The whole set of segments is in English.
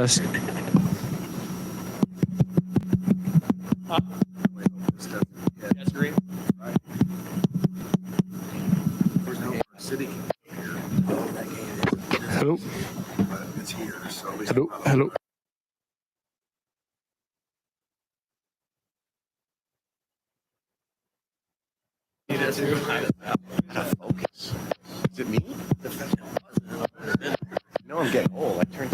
Test. Yes, green. Hello. Hello. Hello. Focus. Is it me? No, I'm getting old. I turned.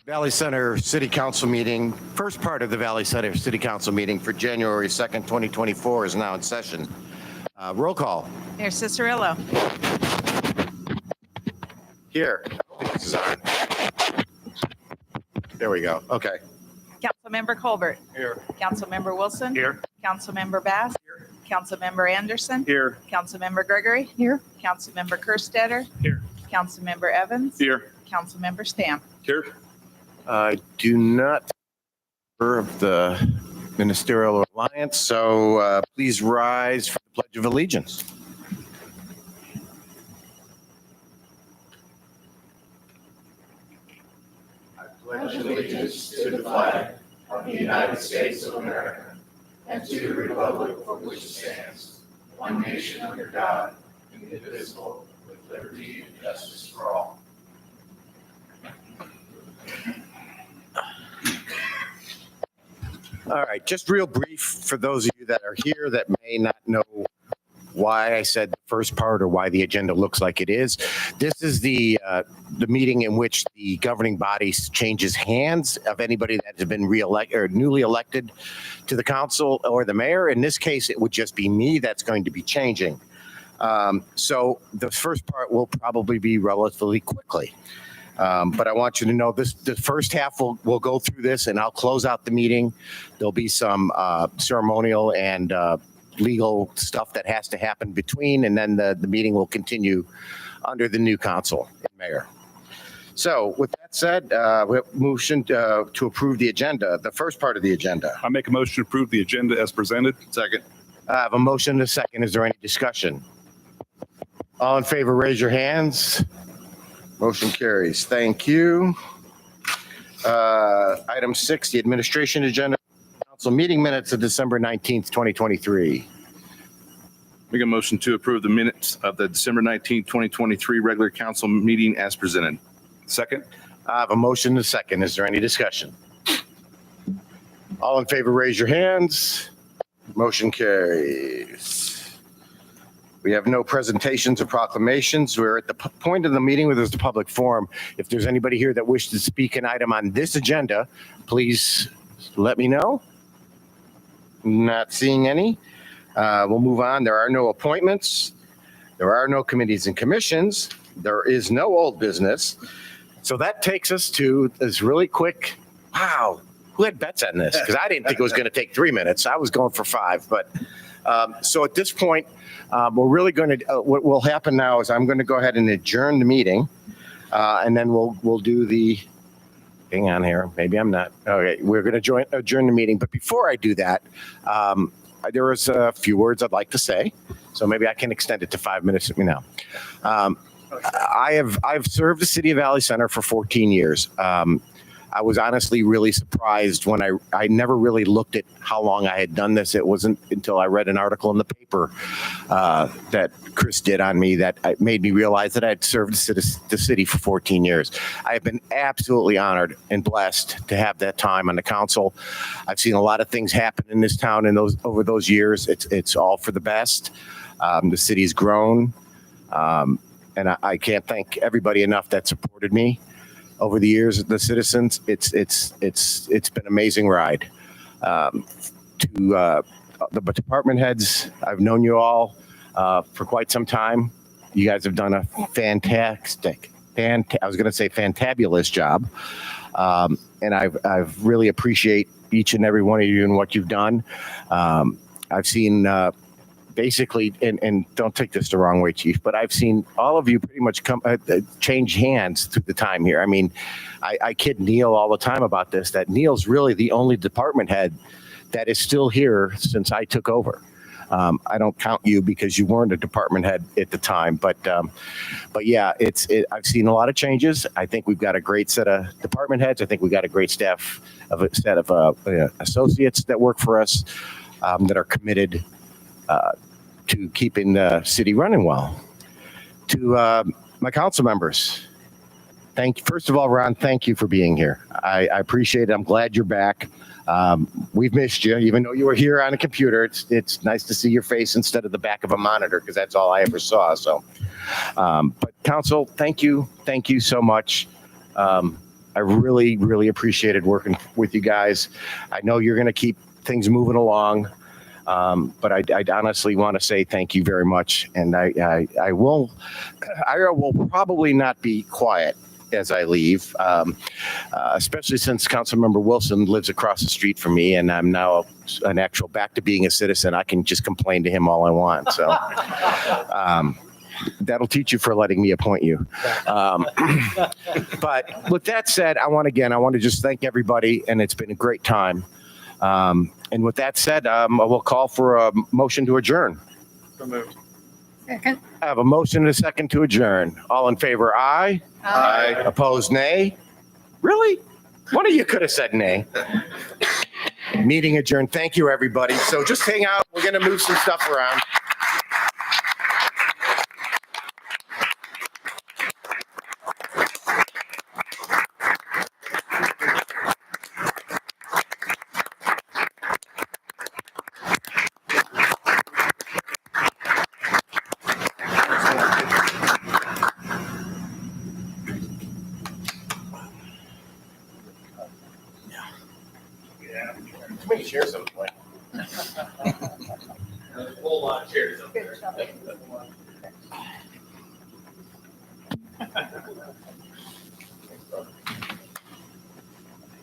Valley Center City Council meeting, first part of the Valley Center City Council meeting for January 2nd, 2024 is now in session. Roll call. Mayor Cicerillo. Here. This is on. There we go. Okay. Councilmember Colbert. Here. Councilmember Wilson. Here. Councilmember Bass. Here. Councilmember Anderson. Here. Councilmember Gregory. Here. Councilmember Kerstetter. Here. Councilmember Evans. Here. Councilmember Stamp. Here. I do not of the Ministerial Alliance, so please rise for the Pledge of Allegiance. Pledge allegiance to the flag of the United States of America and to the republic for which it stands, one nation under God, indivisible, with liberty and justice for all. All right, just real brief for those of you that are here that may not know why I said the first part or why the agenda looks like it is. This is the meeting in which the governing body changes hands of anybody that has been reelected or newly elected to the council or the mayor. In this case, it would just be me that's going to be changing. So the first part will probably be relatively quickly. But I want you to know this, the first half we'll go through this and I'll close out the meeting. There'll be some ceremonial and legal stuff that has to happen between, and then the meeting will continue under the new council and mayor. So with that said, we have motion to approve the agenda, the first part of the agenda. I make a motion to approve the agenda as presented. Second. I have a motion and a second. Is there any discussion? All in favor, raise your hands. Motion carries. Thank you. Item 6, the administration agenda, council meeting minutes of December 19th, 2023. Make a motion to approve the minutes of the December 19th, 2023 regular council meeting as presented. Second. I have a motion and a second. Is there any discussion? All in favor, raise your hands. Motion carries. We have no presentations or proclamations. We're at the point of the meeting where there's the public forum. If there's anybody here that wishes to speak an item on this agenda, please let me know. Not seeing any. We'll move on. There are no appointments. There are no committees and commissions. There is no old business. So that takes us to this really quick, wow, who had bets on this? Because I didn't think it was going to take 3 minutes. I was going for 5. But so at this point, we're really going to, what will happen now is I'm going to go ahead and adjourn the meeting. And then we'll do the, hang on here, maybe I'm not. Okay, we're going to adjourn the meeting. But before I do that, there is a few words I'd like to say. So maybe I can extend it to 5 minutes with me now. I've served the city of Valley Center for 14 years. I was honestly really surprised when I never really looked at how long I had done this. It wasn't until I read an article in the paper that Chris did on me that made me realize that I had served the city for 14 years. I have been absolutely honored and blessed to have that time on the council. I've seen a lot of things happen in this town over those years. It's all for the best. The city's grown. And I can't thank everybody enough that supported me over the years. The citizens, it's been an amazing ride. To the department heads, I've known you all for quite some time. You guys have done a fantastic, I was going to say fantabulous job, and I've really appreciate each and every one of you and what you've done. I've seen. Basically, and don't take this the wrong way, Chief, but I've seen all of you pretty much change hands through the time here. I mean, I kid Neil all the time about this, that Neil's really the only department head that is still here since I took over. I don't count you because you weren't a department head at the time, but yeah, I've seen a lot of changes. I think we've got a great set of department heads. I think we've got a great set of associates that work for us that are committed to keeping the city running well. To my council members, first of all, Ron, thank you for being here. I appreciate it. I'm glad you're back. We've missed you, even though you were here on a computer. It's nice to see your face instead of the back of a monitor, because that's all I ever saw. So, but council, thank you so much. I really, really appreciated working with you guys. I know you're going to keep things moving along. But I honestly want to say thank you very much, and I will probably not be quiet as I leave, especially since Councilmember Wilson lives across the street from me, and I'm now an actual back to being a citizen. I can just complain to him all I want. So that'll teach you for letting me appoint you. But with that said, I want to just thank everybody, and it's been a great time. And with that said, I will call for a motion to adjourn. Second. I have a motion and a second to adjourn. All in favor, aye. Aye. Opposed, nay. Really? One of you could have said nay. Meeting adjourned. Thank you, everybody. So just hang out. We're going to move some stuff around. Too many chairs on the plane. There's a whole lot of chairs up there.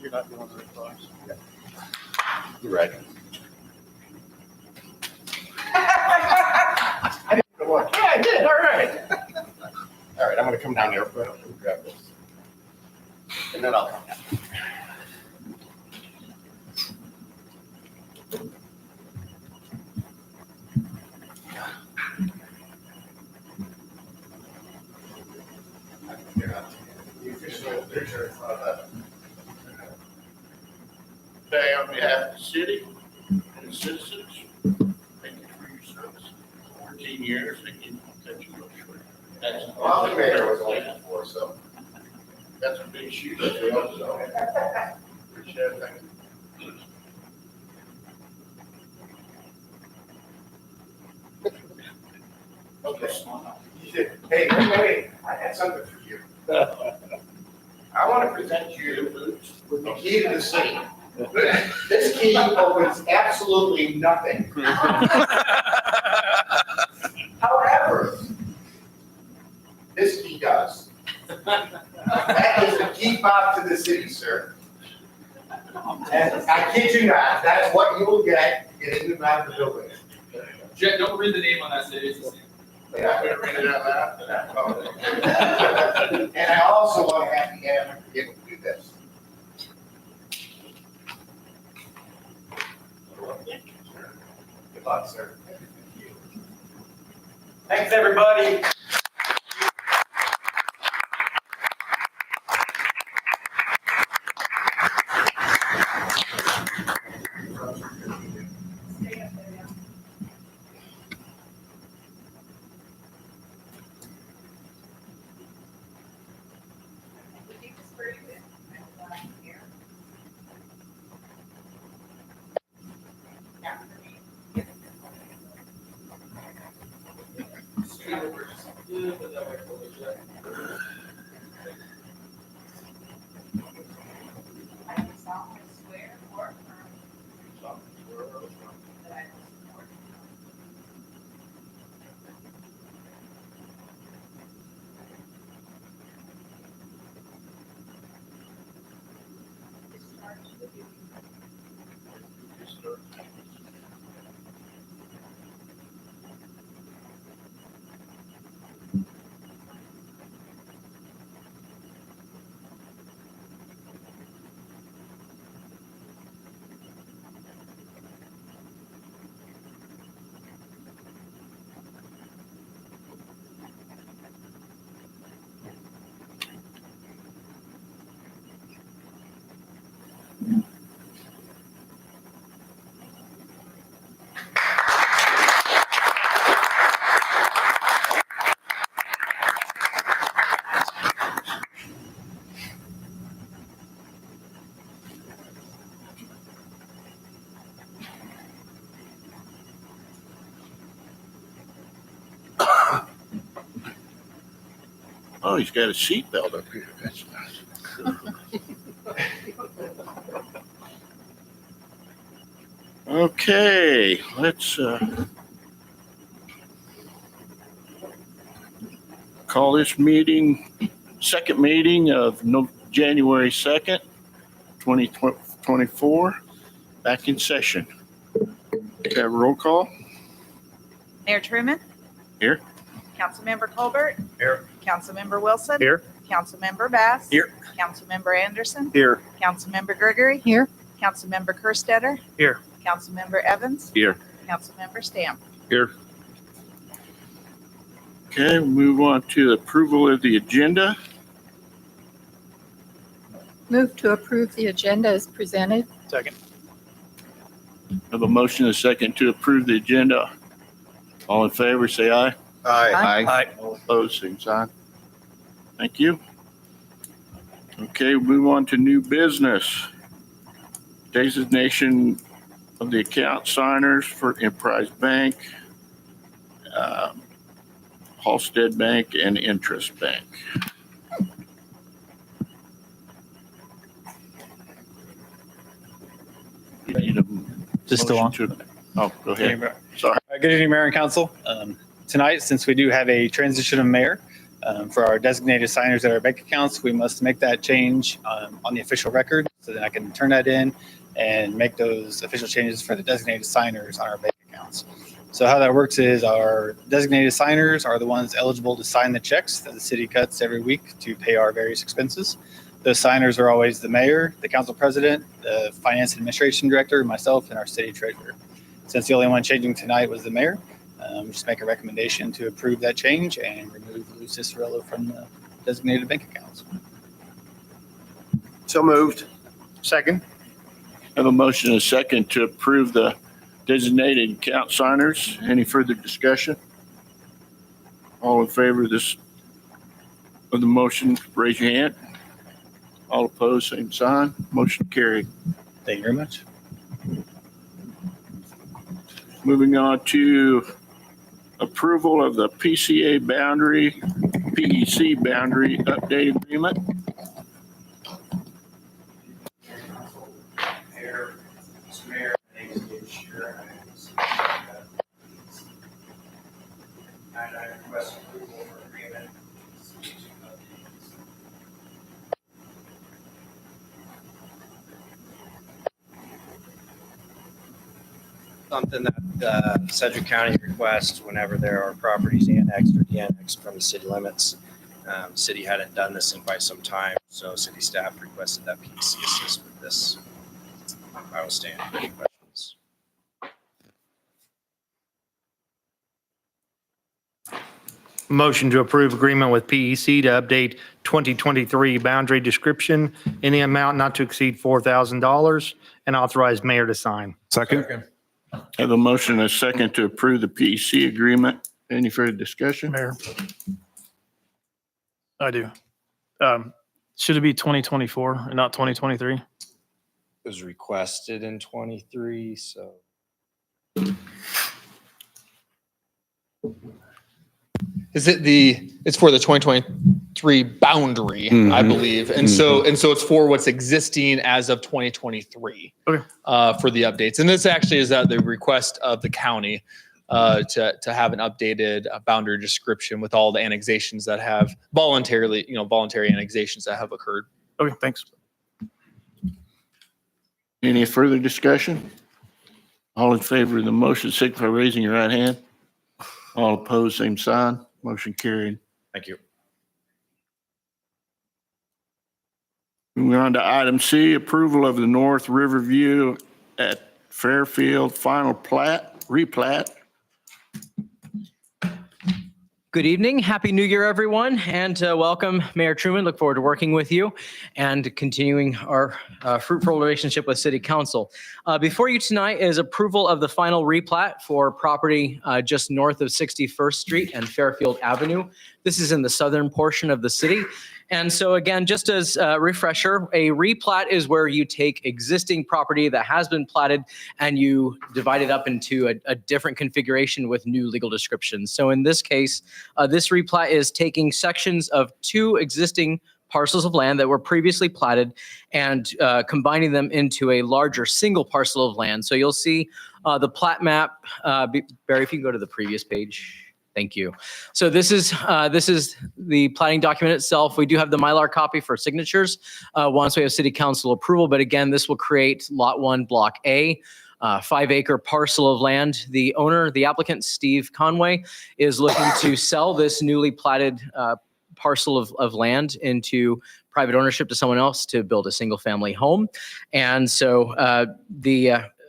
You're not doing the applause. You're right. come down there, but I'll grab this. And then I'll come down. The official picture of that. Today, on behalf of the city and the citizens, thank you for your service. 14 years, thank you. That's Well, the mayor was only before, so. That's a big shoe to fill, so. Appreciate it, thank you. Okay. He said, hey, wait, I had something for you. I want to present you With the key to the city. This key opens absolutely nothing. However, this key does. That is the key fob to the city, sir. And I kid you not, that's what you will get to get into and out of the building. Jet, don't read the name on that, it's the same. Yeah, I'm gonna read it out loud. And I also want to have the hammer to be able to do this. Good luck, sir. Thanks, everybody. I do solemnly swear or affirm that I will support discharge the duties Oh, he's got a seatbelt up here. That's nice. Okay, let's call this meeting, second meeting of January 2nd, 2024, back in session. Okay, have a roll call. Mayor Truman? Here. Councilmember Colbert? Here. Councilmember Wilson? Here. Councilmember Bass? Here. Councilmember Anderson? Here. Councilmember Gregory? Here. Councilmember Kerstetter? Here. Councilmember Evans? Here. Councilmember Stamp? Here. Okay, we'll move on to approval of the agenda. Move to approve the agenda as presented. Second. Have a motion and a second to approve the agenda. All in favor, say aye. Aye. All opposed, same sign. Thank you. Okay, we'll move on to new business. Designation of the account signers for Enterprise Bank, Halsted Bank, and Interest Bank. You need a Just still on. motion to- Oh, go ahead. Sorry. Good evening, Mayor and Council. Tonight, since we do have a transition of mayor for our designated signers at our bank accounts, we must make that change on the official record so that I can turn that in and make those official changes for the designated signers on our bank accounts. So how that works is our designated signers are the ones eligible to sign the checks that the city cuts every week to pay our various expenses. Those signers are always the mayor, the council president, the finance and administration director, myself, and our city treasurer. Since the only one changing tonight was the mayor, just make a recommendation to approve that change and remove Lou Cicerello from the designated bank accounts. So moved. Second. Have a motion and a second to approve the designated account signers. Any further discussion? All in favor of the motion, raise your hand. All opposed, same sign. Motion carried. Thank you very much. Moving on to approval of the PEC boundary update agreement. Mayor, Mr. Mayor, my name is David Shearer. And I request approval for agreement. Something that Sedgwick County requests whenever there are properties annexed or de-annexed from the city limits. City hadn't done this in quite some time, so city staff requested that PEC assist with this. I will stand for any questions. Motion to approve agreement with PEC to update 2023 boundary description in the amount not to exceed $4,000 and authorize mayor to sign. Second. Have a motion and a second to approve the PEC agreement. Any further discussion? Mayor. I do. Should it be 2024 and not 2023? It was requested in 23, so. It's for the 2023 boundary, I believe. And so it's for what's existing as of 2023. Okay. For the updates. And this actually is at the request of the county to have an updated boundary description with all the annexations that have voluntary annexations that have occurred. Okay, thanks. Any further discussion? All in favor of the motion, signify by raising your right hand. All opposed, same sign. Motion carried. Thank you. Moving on to item C, approval of the North Riverview at Fairfield final replat. Good evening. Happy New Year, everyone, and welcome, Mayor Truman. Look forward to working with you and continuing our fruitful relationship with City Council. Before you tonight is approval of the final replat for property just north of 61st Street and Fairfield Avenue. This is in the southern portion of the city. And so again, just as a refresher, a replat is where you take existing property that has been platted and you divide it up into a different configuration with new legal descriptions. So in this case, this replat is taking sections of two existing parcels of land that were previously platted and combining them into a larger single parcel of land. So you'll see the plat map. Barry, if you can go to the previous page. Thank you. So this is the platting document itself. We do have the Mylar copy for signatures once we have City Council approval. But again, this will create Lot 1, Block A, 5-acre parcel of land. The owner, the applicant, Steve Conway, is looking to sell this newly platted parcel of land into private ownership to someone else to build a single-family home. And so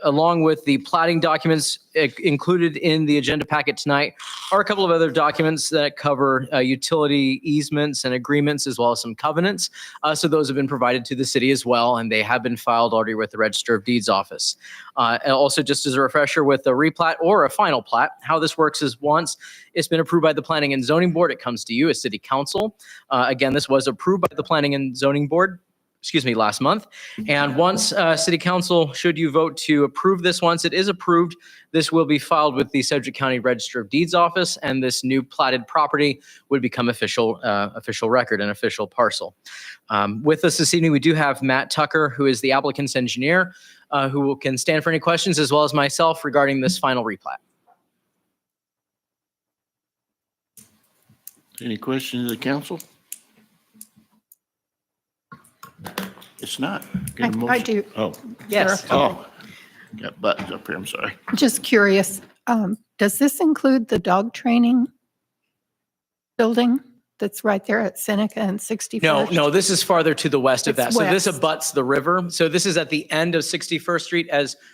along with the platting documents included in the agenda packet tonight are a couple of other documents that cover utility easements and agreements, as well as some covenants. So those have been provided to the city as well, and they have been filed already with the Register of Deeds office. And also, just as a refresher, with a replat or a final plat, how this works is once it's been approved by the Planning and Zoning Board, it comes to you as City Council. Again, this was approved by the Planning and Zoning Board last month. And once City Council, should you vote to approve this, once it is approved, this will be filed with the Sedgwick County Register of Deeds office, and this new platted property would become official record and official parcel. With us this evening, we do have Matt Tucker, who is the applicant's engineer, who can stand for any questions, as well as myself regarding this final replat. Any questions of the council? It's not. Get a I motion. do. Oh, Yes. oh, Got buttons up here, I'm sorry. Just curious, does this include the dog training building that's right there at Seneca and 61st? No, this is farther to the west of that. It's So this west. abuts the river. So this is at the end of 61st Street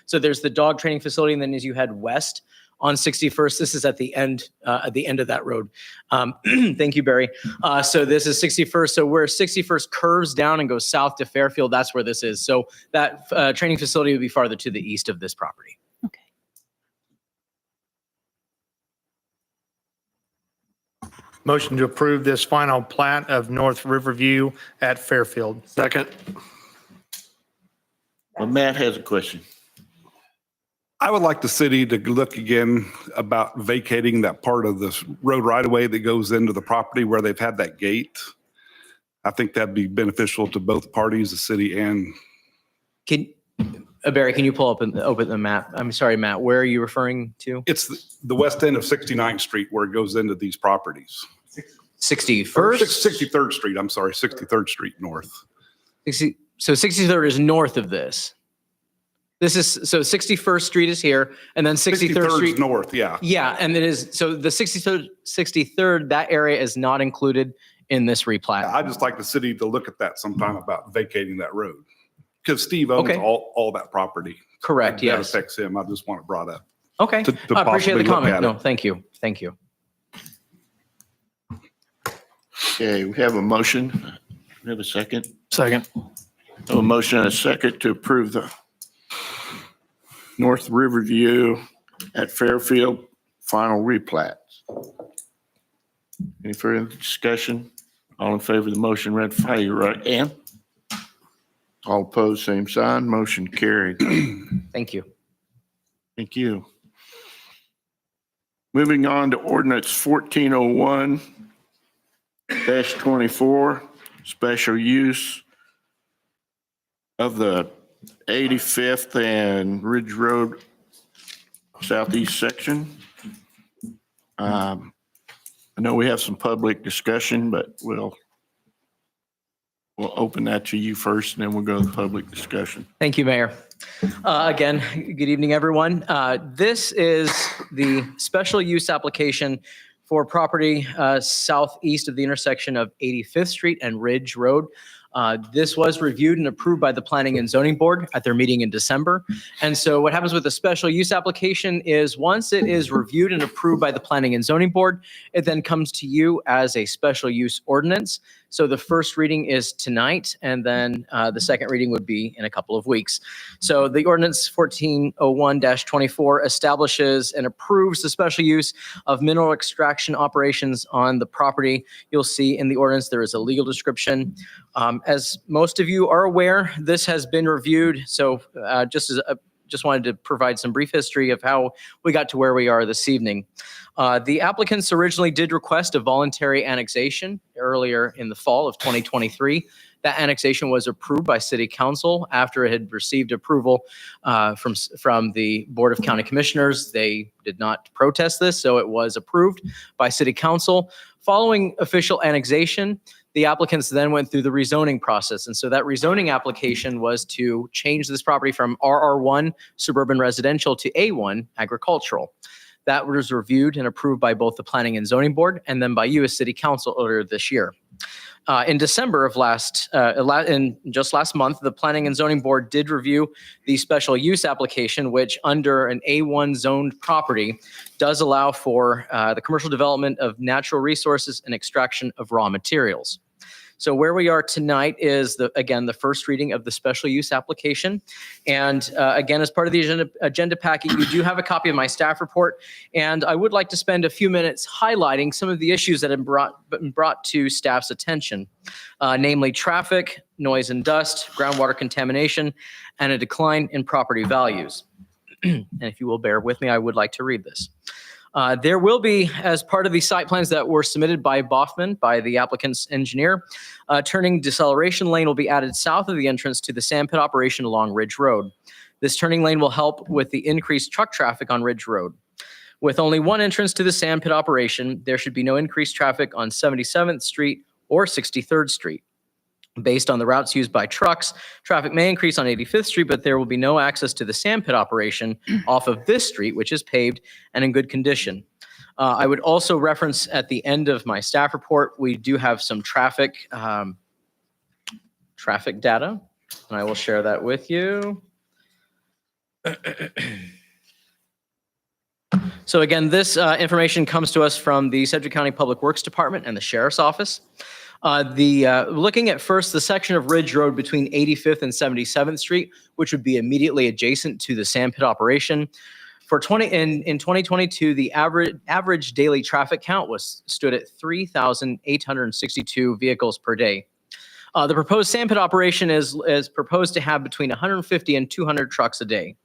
so there's the dog training facility, and then as you head west on 61st, this is at the end of that road. Thank you, Barry. So this is 61st. So where 61st curves down and goes south to Fairfield, that's where this is. So that training facility would be farther to the east of this property. Okay. Motion to approve this final plat of North Riverview at Fairfield. Second. Well, Matt has a question. I would like the city to look again about vacating that part of this road right away that goes into the property where they've had that gate. I think that'd be beneficial to both parties, the city and Barry, can you pull up and open the map? I'm sorry, Matt, where are you referring to? it's the west end of 69th Street where it goes into these properties. 61st? Or 63rd Street, I'm sorry, 63rd Street North. So 63rd is north of this. This is, so 61st Street is here, and then 63rd 63rd Street. is north, yeah. Yeah, and it is, so the 63rd, that area is not included in this replat. I'd just like the city to look at that sometime about vacating that road. Because Steve owns Okay. all that property. Correct, That yes. affects him. I just want it brought up. Okay, to I appreciate the possibly look comment. at No, it. thank you, thank you. Okay, we have a motion. We have a second. Second. A motion and a second to approve the North Riverview at Fairfield final replat. Any further discussion? All in favor of the motion, ratify your right hand. All opposed, same sign. Motion carried. Thank you. Thank you. Moving on to ordinance 1401-24, special use of the 85th and Ridge Road southeast section. I know we have some public discussion, but we'll open that to you first, and then we'll go to the public discussion. Thank you, Mayor. Again, good evening, everyone. This is the special use application for property southeast of the intersection of 85th Street and Ridge Road. This was reviewed and approved by the Planning and Zoning Board at their meeting in December. And so what happens with a special use application is once it is reviewed and approved by the Planning and Zoning Board, it then comes to you as a special use ordinance. So the first reading is tonight, and then the second reading would be in a couple of weeks. So the ordinance 1401-24 establishes and approves the special use of mineral extraction operations on the property. You'll see in the ordinance there is a legal description. As most of you are aware, this has been reviewed. So just wanted to provide some brief history of how we got to where we are this evening. The applicants originally did request a voluntary annexation earlier in the fall of 2023. That annexation was approved by City Council after it had received approval from the Board of County Commissioners. They did not protest this, so it was approved by City Council. Following official annexation, the applicants then went through the rezoning process. And so that rezoning application was to change this property from RR1 suburban residential to A1 agricultural. That was reviewed and approved by both the Planning and Zoning Board and then by you as City Council earlier this year. In December of just last month, the Planning and Zoning Board did review the special use application, which under an A1 zoned property does allow for the commercial development of natural resources and extraction of raw materials. So where we are tonight is, again, the first reading of the special use application. And again, as part of the agenda packet, you do have a copy of my staff report. And I would like to spend a few minutes highlighting some of the issues that have been brought to staff's attention, namely traffic, noise and dust, groundwater contamination, and a decline in property values. And if you will bear with me, I would like to read this. There will be, as part of the site plans that were submitted by Baughman, by the applicant's engineer, turning deceleration lane will be added south of the entrance to the sand pit operation along Ridge Road. This turning lane will help with the increased truck traffic on Ridge Road. With only one entrance to the sand pit operation, there should be no increased traffic on 77th Street or 63rd Street. Based on the routes used by trucks, traffic may increase on 85th Street, but there will be no access to the sand pit operation off of this street, which is paved and in good condition. I would also reference at the end of my staff report, we do have some traffic data, and I will share that with you. So again, this information comes to us from the Sedgwick County Public Works Department and the Sheriff's Office. Looking at first the section of Ridge Road between 85th and 77th Street, which would be immediately adjacent to the sand pit operation. In 2022, the average daily traffic count stood at 3,862 vehicles per day. The proposed sand pit operation is proposed to have between 150 and 200 trucks a day.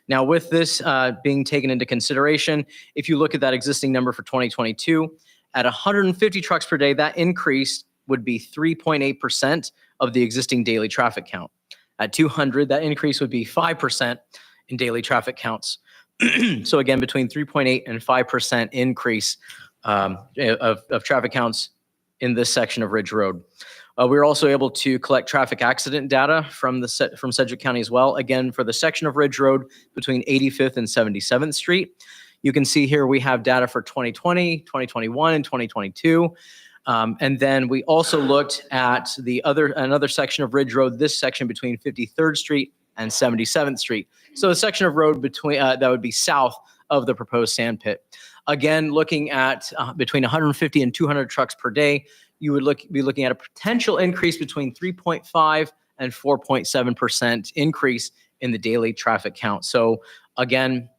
Now, with this being taken into consideration, if you look at that existing number for 2022, at 150 trucks per day, that increase would be 3.8% of the existing daily traffic count. At 200, that increase would be 5% in daily traffic counts. So again, between 3.8 and 5% increase of traffic counts in this section of Ridge Road. We were also able to collect traffic accident data from Sedgwick County as well. Again, for the section of Ridge Road between 85th and 77th Street. You can see here we have data for 2020, 2021, and 2022. And then we also looked at another section of Ridge Road, this section between 53rd Street and 77th Street. So a section of road between that would be south of the proposed sand pit. Again, looking at between 150 and 200 trucks per day, you would be looking at a potential increase between 3.5 and 4.7% increase in the daily traffic count. So again,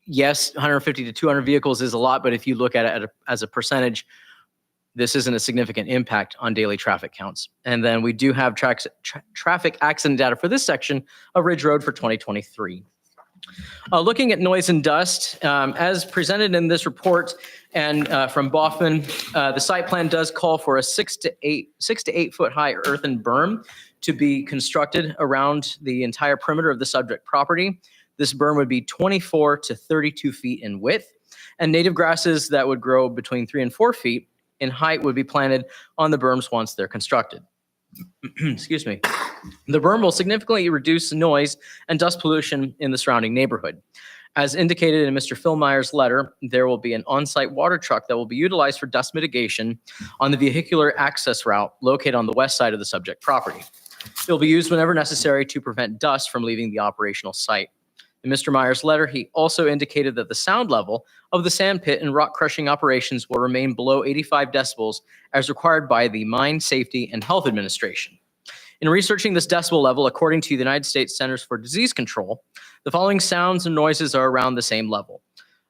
yes, 150 to 200 vehicles is a lot, but if you look at it as a percentage, this isn't a significant impact on daily traffic counts. And then we do have traffic accident data for this section of Ridge Road for 2023. Looking at noise and dust, as presented in this report and from Baughman, the site plan does call for a 6 to 8 foot high earthen berm to be constructed around the entire perimeter of the subject property. This berm would be 24 to 32 feet in width, and native grasses that would grow between 3 and 4 feet in height would be planted on the berms once they're constructed. Excuse me. The berm will significantly reduce noise and dust pollution in the surrounding neighborhood. As indicated in Mr. Philmeyer's letter, there will be an on-site water truck that will be utilized for dust mitigation on the vehicular access route located on the west side of the subject property. It will be used whenever necessary to prevent dust from leaving the operational site. In Mr. Meyer's letter, he also indicated that the sound level of the sand pit and rock crushing operations will remain below 85 decibels as required by the Mine Safety and Health Administration. In researching this decibel level, according to the United States Centers for Disease Control, the following sounds and noises are around the same level.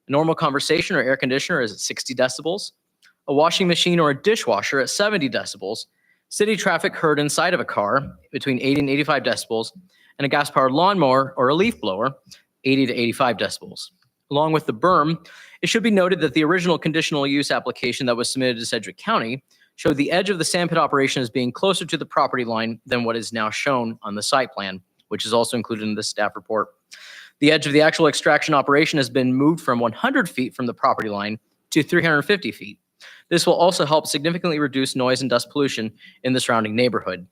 A normal conversation or air conditioner is at 60 decibels, a washing machine or a dishwasher at 70 decibels, city traffic heard inside of a car between 80 and 85 decibels, and a gas-powered lawnmower or a leaf blower, 80 to 85 decibels. Along with the berm, it should be noted that the original conditional use application that was submitted to Sedgwick County showed the edge of the sand pit operation as being closer to the property line than what is now shown on the site plan, which is also included in the staff report. The edge of the actual extraction operation has been moved from 100 feet from the property line to 350 feet. This will also help significantly reduce noise and dust pollution in the surrounding neighborhood.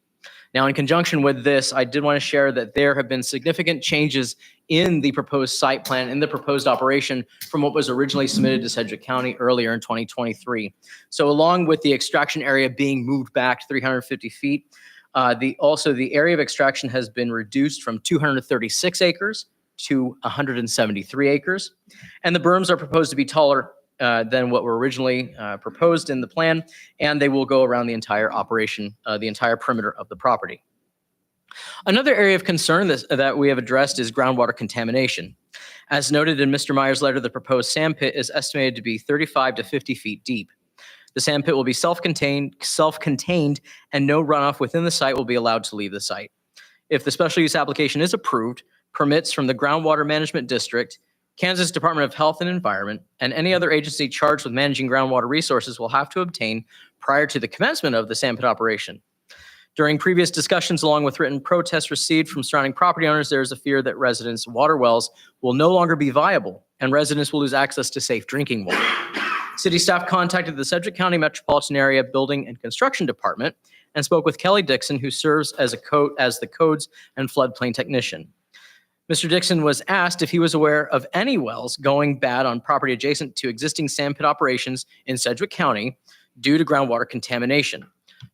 Now, in conjunction with this, I did want to share that there have been significant changes in the proposed site plan, in the proposed operation from what was originally submitted to Sedgwick County earlier in 2023. So along with the extraction area being moved back 350 feet, the area of extraction has been reduced from 236 acres to 173 acres. And the berms are proposed to be taller than what were originally proposed in the plan, and they will go around the entire operation, the entire perimeter of the property. Another area of concern that we have addressed is groundwater contamination. As noted in Mr. Meyer's letter, the proposed sand pit is estimated to be 35 to 50 feet deep. The sand pit will be self-contained, and no runoff within the site will be allowed to leave the site. If the special use application is approved, permits from the Groundwater Management District, Kansas Department of Health and Environment, and any other agency charged with managing groundwater resources will have to obtain prior to the commencement of the sand pit operation. During previous discussions, along with written protests received from surrounding property owners, there is a fear that residents' water wells will no longer be viable and residents will lose access to safe drinking water. City staff contacted the Sedgwick County Metropolitan Area Building and Construction Department, and spoke with Kelly Dixon, who serves as the codes and floodplain technician. Mr. Dixon was asked if he was aware of any wells going bad on property adjacent to existing sand pit operations in Sedgwick County due to groundwater contamination.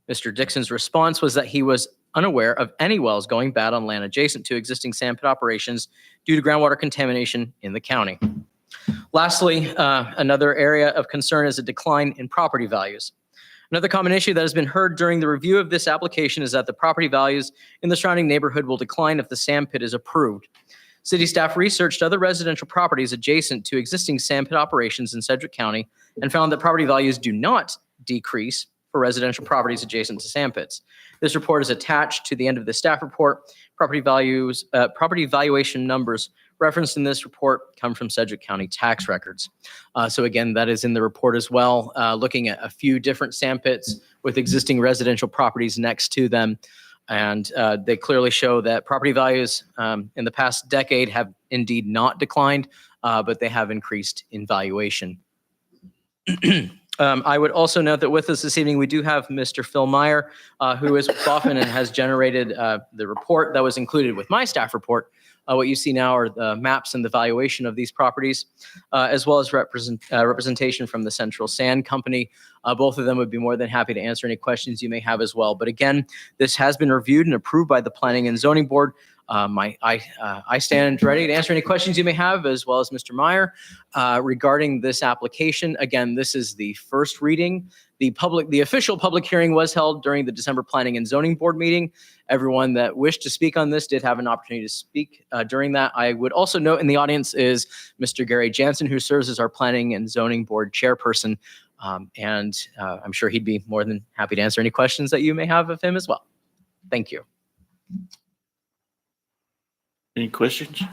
Mr. Dixon's response was that he was unaware of any wells going bad on land adjacent to existing sand pit operations due to groundwater contamination in the county. Lastly, another area of concern is a decline in property values. Another common issue that has been heard during the review of this application is that the property values in the surrounding neighborhood will decline if the sand pit is approved. City staff researched other residential properties adjacent to existing sand pit operations in Sedgwick County and found that property values do not decrease for residential properties adjacent to sand pits. This report is attached to the end of the staff report. Property valuation numbers referenced in this report come from Sedgwick County tax records. So again, that is in the report as well, looking at a few different sand pits with existing residential properties next to them. And they clearly show that property values in the past decade have indeed not declined, but they have increased in valuation. I would also note that with us this evening, we do have Mr. Phil Meyer, who is with Baughman and has generated the report that was included with my staff report. What you see now are the maps and the valuation of these properties, as well as representation from the Central Sand Company. Both of them would be more than happy to answer any questions you may have as well. But again, this has been reviewed and approved by the Planning and Zoning Board. I stand ready to answer any questions you may have, as well as Mr. Meyer, regarding this application. Again, this is the first reading. The official public hearing was held during the December Planning and Zoning Board meeting. Everyone that wished to speak on this did have an opportunity to speak during that. I would also note in the audience is Mr. Gary Jansen, who serves as our Planning and Zoning Board chairperson. And I'm sure he'd be more than happy to answer any questions that you may have of him as well. Thank you. Any questions?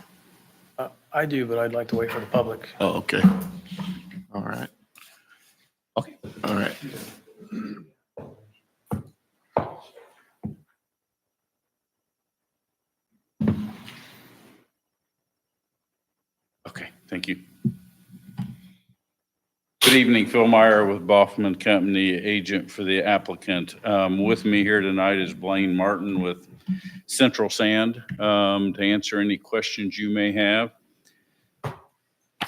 I do, but I'd like to wait for the public. Oh, okay. All right. Okay. All right. Okay, thank you. Good evening, Phil Meyer with Baughman Company, agent for the applicant. With me here tonight is Blaine Martin with Central Sand to answer any questions you may have.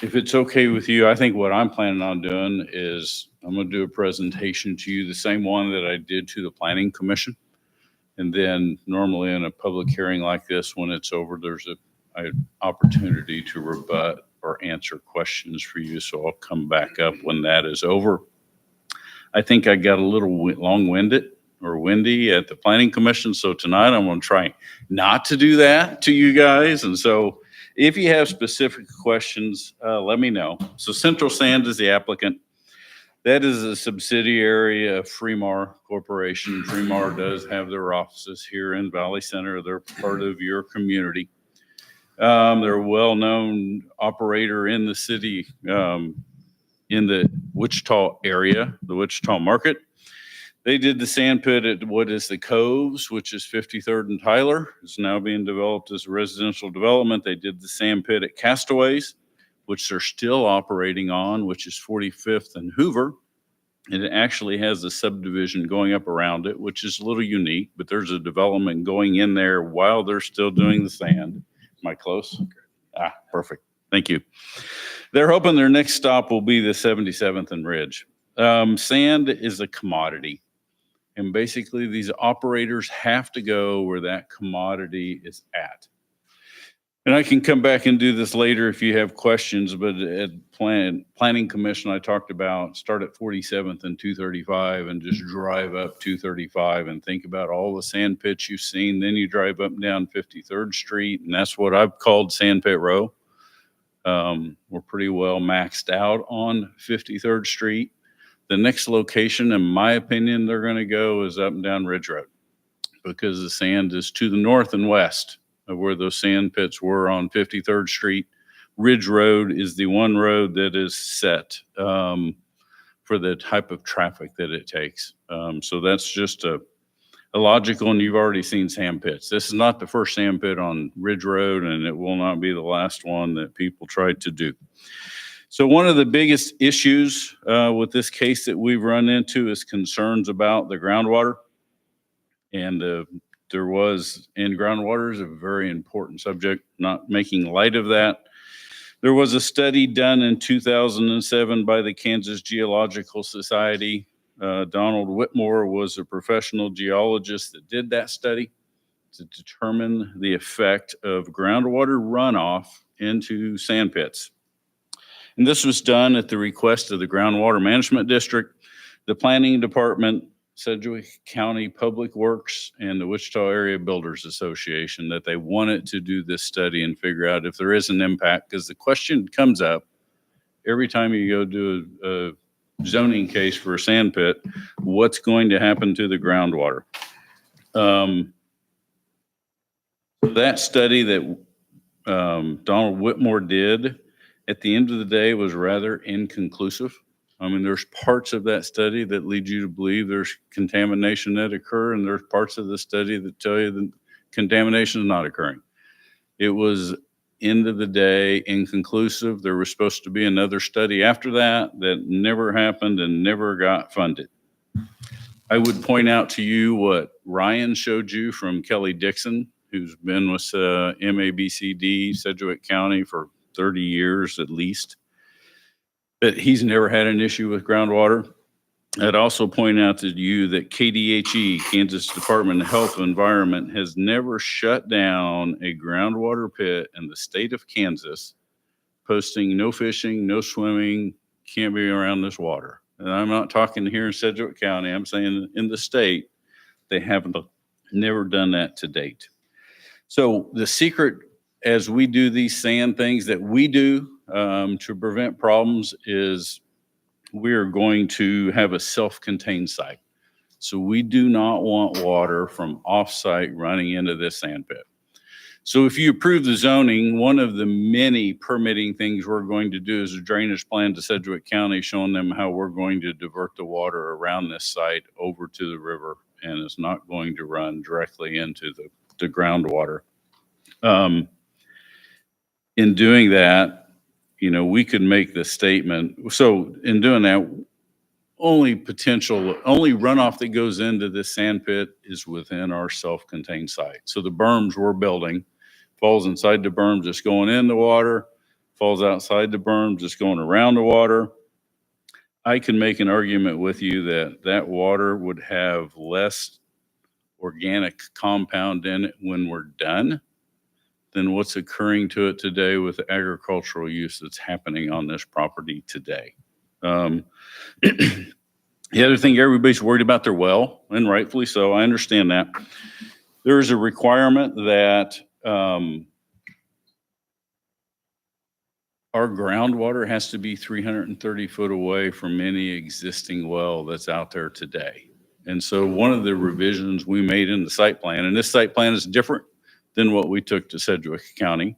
If it's okay with you, I think what I'm planning on doing is I'm going to do a presentation to you, the same one that I did to the Planning Commission. And then normally in a public hearing like this, when it's over, there's an opportunity to rebut or answer questions for you. So I'll come back up when that is over. I think I got a little long-winded or windy at the Planning Commission. So tonight I'm going to try not to do that to you guys. And so if you have specific questions, let me know. So Central Sand is the applicant. That is a subsidiary of Fremar Corporation. Fremar does have their offices here in Valley Center. They're part of your community. They're a well-known operator in the city, in the Wichita area, the Wichita market. They did the sand pit at what is the Coves, which is 53rd and Tyler. It's now being developed as a residential development. They did the sand pit at Castaways, which they're still operating on, which is 45th and Hoover. And it actually has a subdivision going up around it, which is a little unique, but there's a development going in there while they're still doing the sand. Am I close? Ah, perfect. Thank you. They're hoping their next stop will be the 77th and Ridge. Sand is a commodity. And basically these operators have to go where that commodity is at. And I can come back and do this later if you have questions, but at Planning Commission, I talked about start at 47th and 235 and just drive up 235 and think about all the sand pits you've seen. Then you drive up and down 53rd Street, and that's what I've called Sand Pit Row. We're pretty well maxed out on 53rd Street. The next location, in my opinion, they're going to go is up and down Ridge Road because the sand is to the north and west of where those sand pits were on 53rd Street. Ridge Road is the one road that is set for the type of traffic that it takes. So that's just a logical, and you've already seen sand pits. This is not the first sand pit on Ridge Road, and it will not be the last one that people tried to do. So one of the biggest issues with this case that we've run into is concerns about the groundwater. And there was, and groundwater is a very important subject, not making light of that. There was a study done in 2007 by the Kansas Geological Society. Donald Whitmore was a professional geologist that did that study to determine the effect of groundwater runoff into sand pits. And this was done at the request of the Groundwater Management District, the Planning Department, Sedgwick County Public Works, and the Wichita Area Builders Association, that they wanted to do this study and figure out if there is an impact, because the question comes up every time you go do a zoning case for a sand pit, what's going to happen to the groundwater? That study that Donald Whitmore did at the end of the day was rather inconclusive. I mean, there's parts of that study that lead you to believe there's contamination that occur, and there's parts of the study that tell you that contamination is not occurring. It was, end of the day, inconclusive. There was supposed to be another study after that never happened and never got funded. I would point out to you what Ryan showed you from Kelly Dixon, who's been with MABCD Sedgwick County for 30 years at least. But he's never had an issue with groundwater. I'd also point out to you that KDHE, Kansas Department of Health and Environment, has never shut down a groundwater pit in the state of Kansas, posting no fishing, no swimming, can't be around this water. And I'm not talking here in Sedgwick County, I'm saying in the state, they haven't never done that to date. So the secret, as we do these sand things that we do to prevent problems, is we are going to have a self-contained site. So we do not want water from off-site running into this sand pit. So if you approve the zoning, one of the many permitting things we're going to do is a drainage plan to Sedgwick County, showing them how we're going to divert the water around this site over to the river, and it's not going to run directly into the groundwater. In doing that, you know, we could make the statement. So in doing that, only runoff that goes into this sand pit is within our self-contained site. So the berms we're building falls inside the berm, just going in the water, falls outside the berm, just going around the water. I can make an argument with you that that water would have less organic compound in it when we're done than what's occurring to it today with the agricultural use that's happening on this property today. The other thing, everybody's worried about their well, and rightfully so. I understand that. There is a requirement that our groundwater has to be 330 foot away from any existing well that's out there today. And so one of the revisions we made in the site plan, and this site plan is different than what we took to Sedgwick County.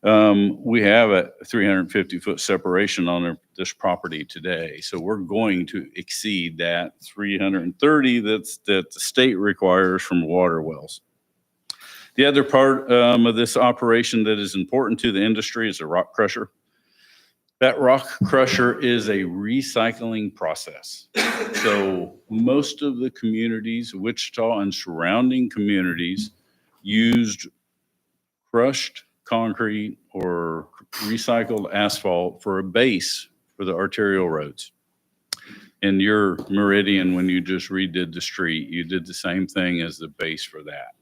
We have a 350-foot separation on this property today. So we're going to exceed that 330 that the state requires from water wells. The other part of this operation that is important to the industry is a rock crusher. That rock crusher is a recycling process. So most of the communities, Wichita and surrounding communities, used crushed concrete or recycled asphalt for a base for the arterial roads. In your Meridian, when you just redid the street, you did the same thing as the base for that.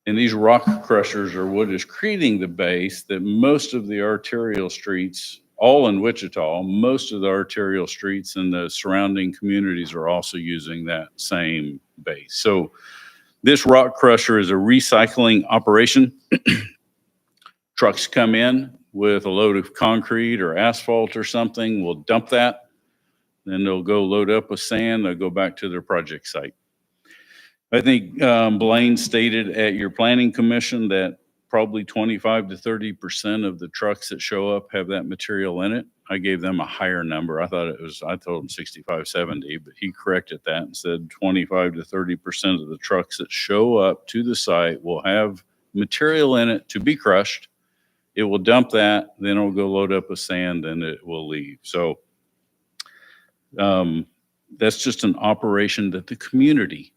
And these rock crushers are what is creating the base that most of the arterial streets, all in Wichita, most of the arterial streets in the surrounding communities are also using that same base. So this rock crusher is a recycling operation. Trucks come in with a load of concrete or asphalt or something, we'll dump that, then they'll go load up with sand, they'll go back to their project site. I think Blaine stated at your planning commission that probably 25 to 30% of the trucks that show up have that material in it. I gave them a higher number. I told them 65, 70, but he corrected that and said 25 to 30% of the trucks that show up to the site will have material in it to be crushed. It will dump that, then it'll go load up with sand, and it will leave. So that's just an operation that the community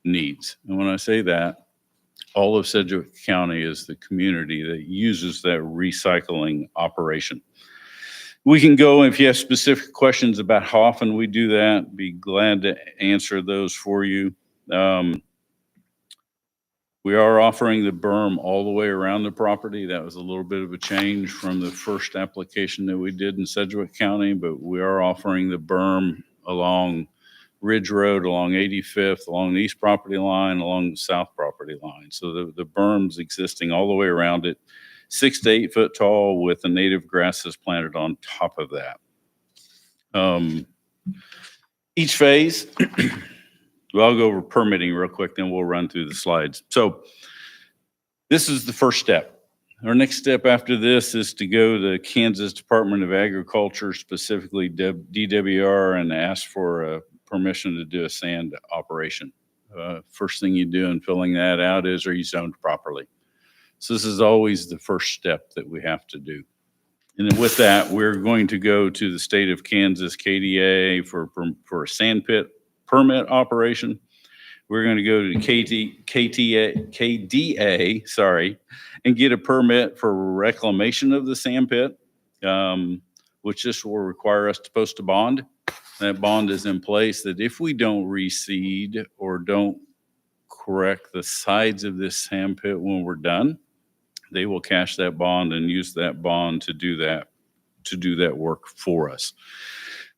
needs. And when I say that, all of Sedgwick County is the community that uses that recycling operation. We can go, if you have specific questions about how often we do that, be glad to answer those for you. We are offering the berm all the way around the property. That was a little bit of a change from the first application that we did in Sedgwick County, but we are offering the berm along Ridge Road, along 85th, along the east property line, along the south property line. So the berm's existing all the way around it, 6 to 8 foot tall with the native grasses planted on top of that. Each phase, well, I'll go over permitting real quick, then we'll run through the slides. So this is the first step. Our next step after this is to go to Kansas Department of Agriculture, specifically DWR, and ask for permission to do a sand operation. First thing you do in filling that out is, are you zoned properly? So this is always the first step that we have to do. And then with that, we're going to go to the state of Kansas, KDA, for a sand pit permit operation. We're going to go to KDA, sorry, and get a permit for reclamation of the sand pit, which this will require us to post a bond. That bond is in place that if we don't reseed or don't correct the sides of this sand pit when we're done, they will cash that bond and use that bond to do that work for us.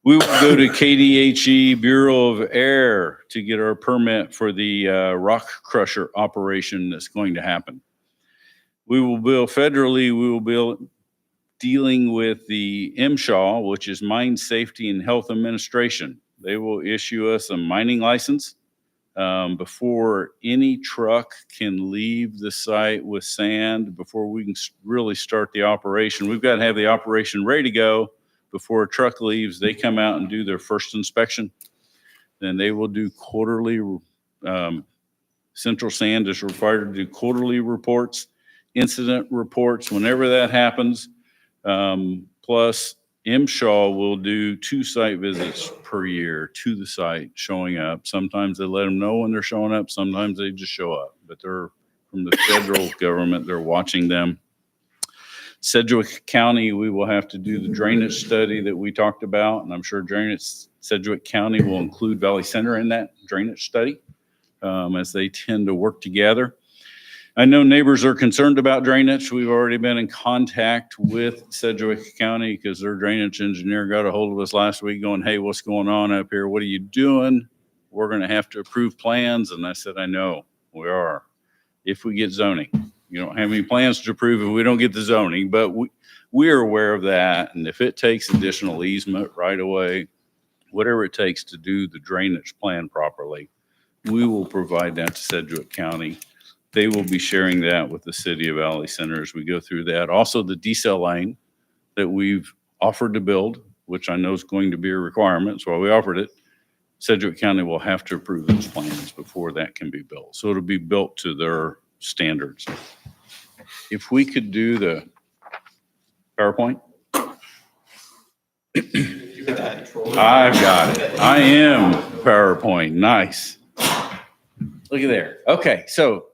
We will go to KDHE Bureau of Air to get our permit for the rock crusher operation that's going to happen. We will bill federally, we will bill dealing with the MSHA, which is Mine Safety and Health Administration. They will issue us a mining license before any truck can leave the site with sand, before we can really start the operation. We've got to have the operation ready to go. Before a truck leaves, they come out and do their first inspection. Then they will do quarterly, Central Sand is required to do quarterly reports, incident reports, whenever that happens. Plus, MSHA will do 2 site visits per year to the site, showing up. Sometimes they let them know when they're showing up. Sometimes they just show up. But they're from the federal government. They're watching them. Sedgwick County, we will have to do the drainage study that we talked about, and I'm sure Sedgwick County will include Valley Center in that drainage study, as they tend to work together. I know neighbors are concerned about drainage. We've already been in contact with Sedgwick County because their drainage engineer got a hold of us last week going, hey, what's going on up here? What are you doing? We're going to have to approve plans. And I said, I know, we are, if we get zoning. You don't have any plans to approve if we don't get the zoning, but we are aware of that. And if it takes additional easement right away, whatever it takes to do the drainage plan properly, we will provide that to Sedgwick County. They will be sharing that with the city of Valley Center as we go through that. Also, the decel lane that we've offered to build, which I know is going to be a requirement, so we offered it. Sedgwick County will have to approve those plans before that can be built. So it'll be built to their standards. If we could do the PowerPoint. I've got it. I am PowerPoint. Nice. Look at there. Okay, so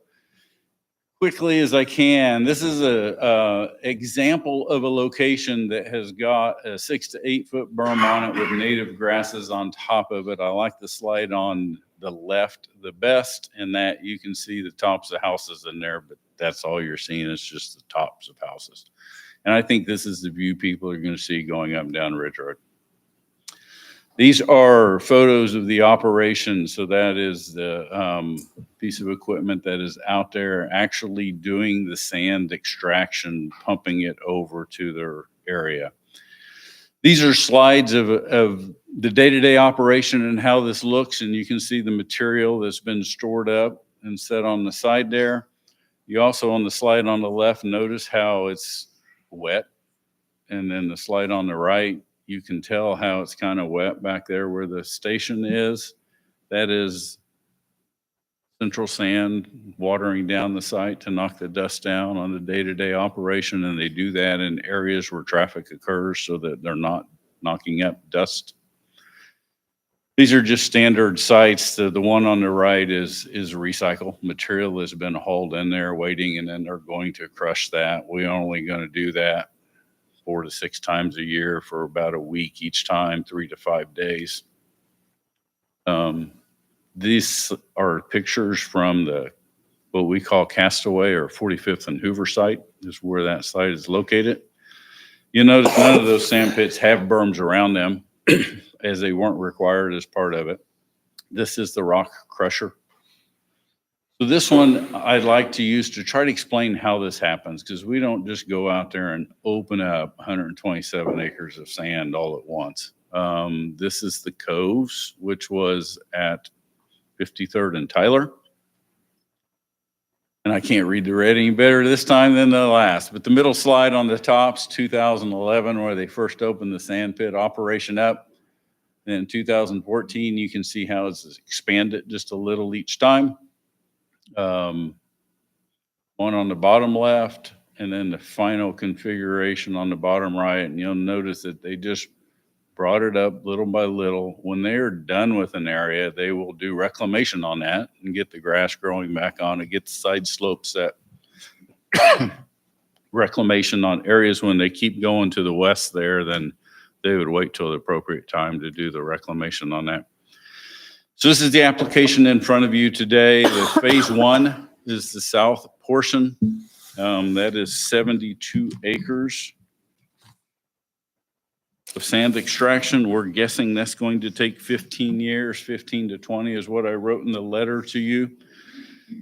quickly as I can, this is a example of a location that has got a 6 to 8 foot berm on it with native grasses on top of it. I like the slide on the left the best, in that you can see the tops of houses in there, but that's all you're seeing is just the tops of houses. And I think this is the view people are going to see going up and down Ridge Road. These are photos of the operation. So that is the piece of equipment that is out there actually doing the sand extraction, pumping it over to their area. These are slides of the day-to-day operation and how this looks. And you can see the material that's been stored up and set on the side there. You also, on the slide on the left, notice how it's wet. And then the slide on the right, you can tell how it's kind of wet back there where the station is. That is Central Sand watering down the site to knock the dust down on the day-to-day operation. And they do that in areas where traffic occurs so that they're not knocking up dust. These are just standard sites. The one on the right is recycle. Material has been hauled in there waiting, and then they're going to crush that. We're only going to do that 4 to 6 times a year for about a week each time, 3 to 5 days. These are pictures from what we call Castaway or 45th and Hoover site is where that site is located. You notice none of those sand pits have berms around them as they weren't required as part of it. This is the rock crusher. So this one I'd like to use to try to explain how this happens, because we don't just go out there and open up 127 acres of sand all at once. This is the Coves, which was at 53rd and Tyler. And I can't read the red any better this time than the last, but the middle slide on the top's 2011, where they first opened the sand pit operation up. Then in 2014, you can see how it's expanded just a little each time. One on the bottom left, and then the final configuration on the bottom right. And you'll notice that they just brought it up little by little. When they're done with an area, they will do reclamation on that and get the grass growing back on it, get the side slopes set. Reclamation on areas when they keep going to the west there, then they would wait till the appropriate time to do the reclamation on that. So this is the application in front of you today. The phase 1 is the south portion. That is 72 acres of sand extraction. We're guessing that's going to take 15 years, 15 to 20 is what I wrote in the letter to you.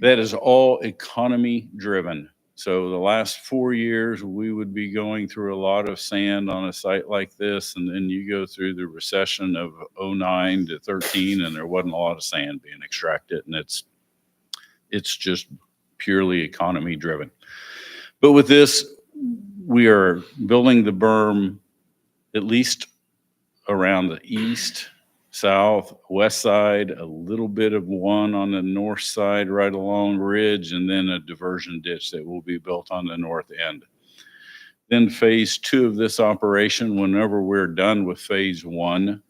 That is all economy driven. So the last 4 years, we would be going through a lot of sand on a site like this. And then you go through the recession of 09 to 13, and there wasn't a lot of sand being extracted. And it's just purely economy driven. But with this, we are building the berm at least around the east, south, west side, a little bit of one on the north side right along Ridge, and then a diversion ditch that will be built on the north end. Then phase 2 of this operation, whenever we're done with phase 1,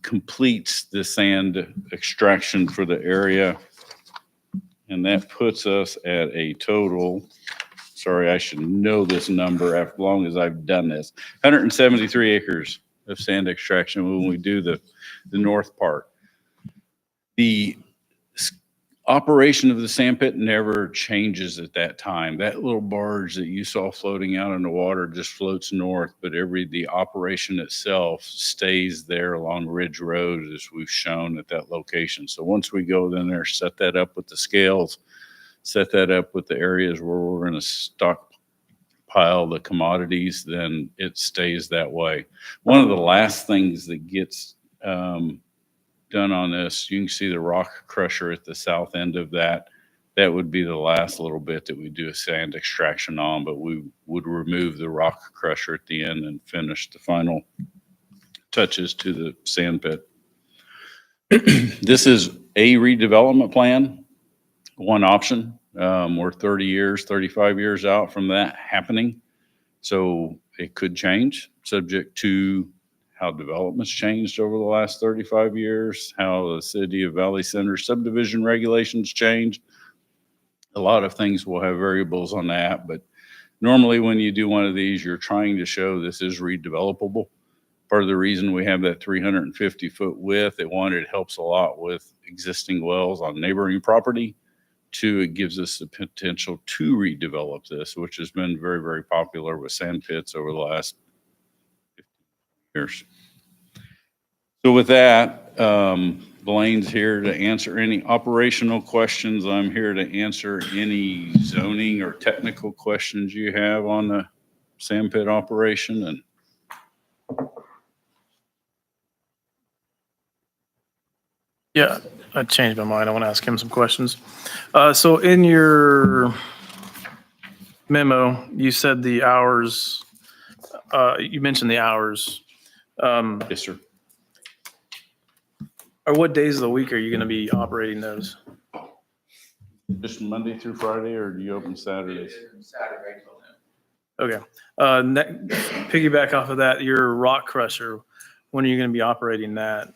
completes the sand extraction for the area. And that puts us at a total, sorry, I should know this number as long as I've done this, 173 acres of sand extraction when we do the north part. The operation of the sand pit never changes at that time. That little barge that you saw floating out in the water just floats north, but the operation itself stays there along Ridge Road as we've shown at that location. So once we go in there, set that up with the scales, set that up with the areas where we're going to stockpile the commodities, then it stays that way. One of the last things that gets done on this, you can see the rock crusher at the south end of that. That would be the last little bit that we do a sand extraction on, but we would remove the rock crusher at the end and finish the final touches to the sand pit. This is a redevelopment plan, one option. We're 30 years, 35 years out from that happening. So it could change subject to how development's changed over the last 35 years, how the city of Valley Center subdivision regulations changed. A lot of things will have variables on that, but normally when you do one of these, you're trying to show this is redevelopable. Part of the reason we have that 350-foot width, it helps a lot with existing wells on neighboring property. 2, it gives us the potential to redevelop this, which has been very, very popular with sand pits over the last 50 years. So with that, Blaine's here to answer any operational questions. I'm here to answer any zoning or technical questions you have on the sand pit operation. And Yeah, I changed my mind. I want to ask him some questions. So in your memo, you said the hours, you mentioned the hours. yes, sir. Or what days of the week are you going to be operating those? Just Monday through Friday, or do you open Saturdays? Saturday till noon. Okay. Piggyback off of that, your rock crusher, when are you going to be operating that?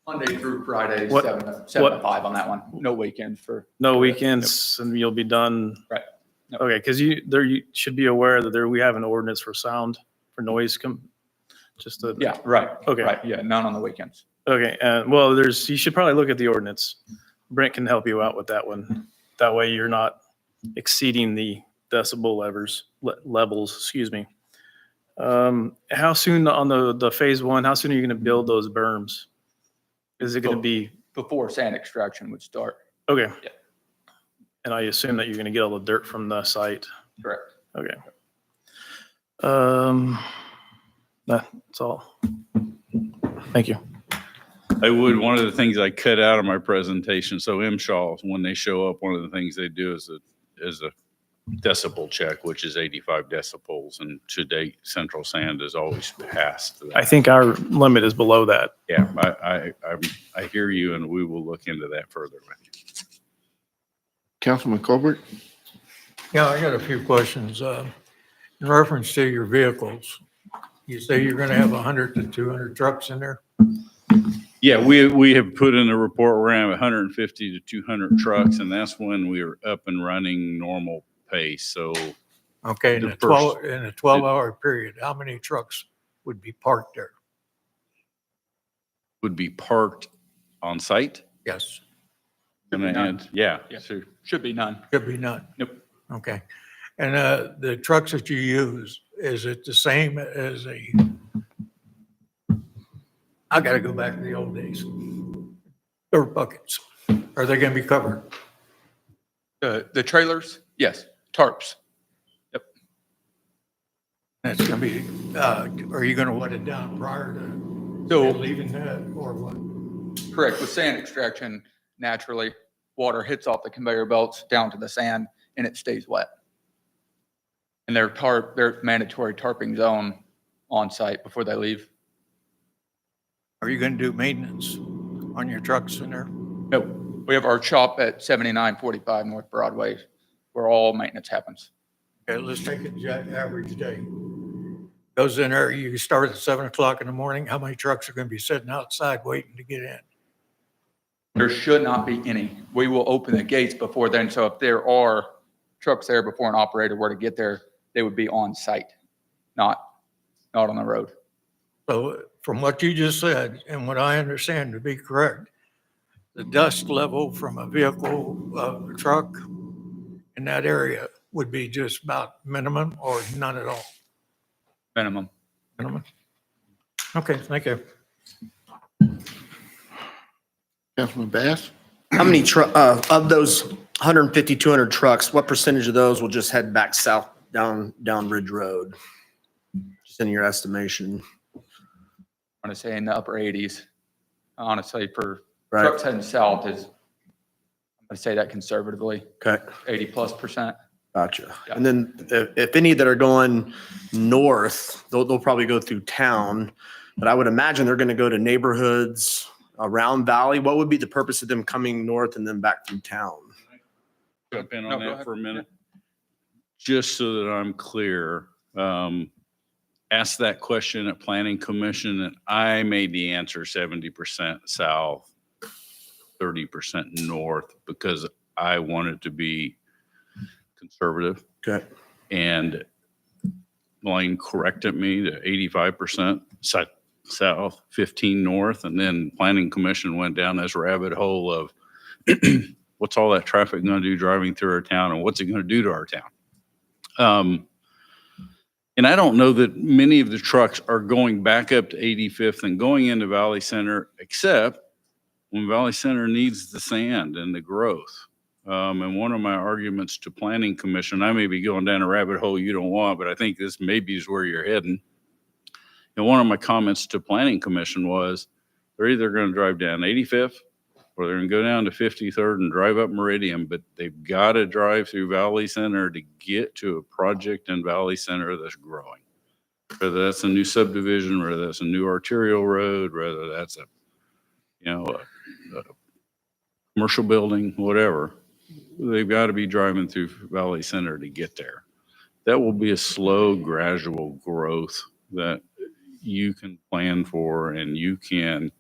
Monday through Friday, What- 7 to 5 on that one. No weekends for. No weekends, and you'll be done? Right. Yep. Okay, because you should be aware that we have an ordinance for sound, for noise, just to. Yeah, right. Okay. Right, yeah, none on the weekends. Okay, well, you should probably look at the ordinance. Brent can help you out with that one. That way you're not exceeding the decibel levels, excuse me. How soon on the phase one, how soon are you going to build those berms? Is it going to be, Before sand extraction would start. okay. Yeah. And I assume that you're going to get all the dirt from the site. Correct. Okay. That's all. Thank you. One of the things I cut out of my presentation, so MSHA, when they show up, one of the things they do is a decibel check, which is 85 decibels. And to date, Central Sand has always passed that. I think our limit is below that. Yeah, I hear you, and we will look into that further with you. Councilman Colbert? Yeah, I got a few questions. In reference to your vehicles, you say you're going to have 100 to 200 trucks in there? Yeah, we have put in a report, we're gonna have 150 to 200 trucks, and that's when we are up and running normal pace. So Okay, in The a 12-hour period, how many trucks would be parked there? would be parked on site. Yes, And yeah, Yeah. so Should be none. could be none. Nope. Okay. And the trucks that you use, is it the same as I got to go back to the old days. Dirt buckets, are they going to be covered? The trailers, yes. Tarps. That's going to be, are you going to wet it down prior to So, leaving that or what? correct, with sand extraction, naturally, water hits off the conveyor belts down to the sand and it stays wet. And they're mandatory tarping zone on site before they leave. Are you going to do maintenance on your trucks in there? No, we have our shop at 7945 North Broadway where all maintenance happens. Okay, let's take a average day. Goes in there, you start at 7 o'clock in the morning, how many trucks are going to be sitting outside waiting to get in? There should not be any. We will open the gates before then. So if there are trucks there before an operator were to get there, they would be on site, not on the road. So from what you just said, and what I understand to be correct, the dust level from a vehicle, a truck in that area would be just about minimum or none at all? Minimum. Minimum? Okay, thank you. Councilman Bass? How many of those 150, 200 trucks, what percentage of those will just head back south down Ridge Road? Just in your estimation. I want to say in the upper 80s. Honestly, for Right. trucks heading south is, I'm going to say that conservatively, Okay, 80+%. gotcha. Yeah. And then if any that are going north, they'll probably go through town, but I would imagine they're going to go to neighborhoods around Valley. What would be the purpose of them coming north and then back through town? Jump in No, on go that ahead. for a minute. Just so that I'm clear, asked that question at Planning Commission, and I made the answer 70% south, 30% north, because I wanted to be conservative. Okay. And Blaine corrected me to 85% south, 15 north, and then Planning Commission went down this rabbit hole of what's all that traffic going to do driving through our town, and what's it going to do to our town? And I don't know that many of the trucks are going back up to 85th and going into Valley Center, except when Valley Center needs the sand and the growth. And one of my arguments to Planning Commission, I may be going down a rabbit hole you don't want, but I think this maybe is where you're heading. And one of my comments to Planning Commission was they're either going to drive down 85th or they're going to go down to 53rd and drive up Meridian, but they've got to drive through Valley Center to get to a project in Valley Center that's growing. Whether that's a new subdivision, whether that's a new arterial road, whether that's a commercial building, whatever, they've got to be driving through Valley Center to get there. That will be a slow, gradual growth that you can plan for and you can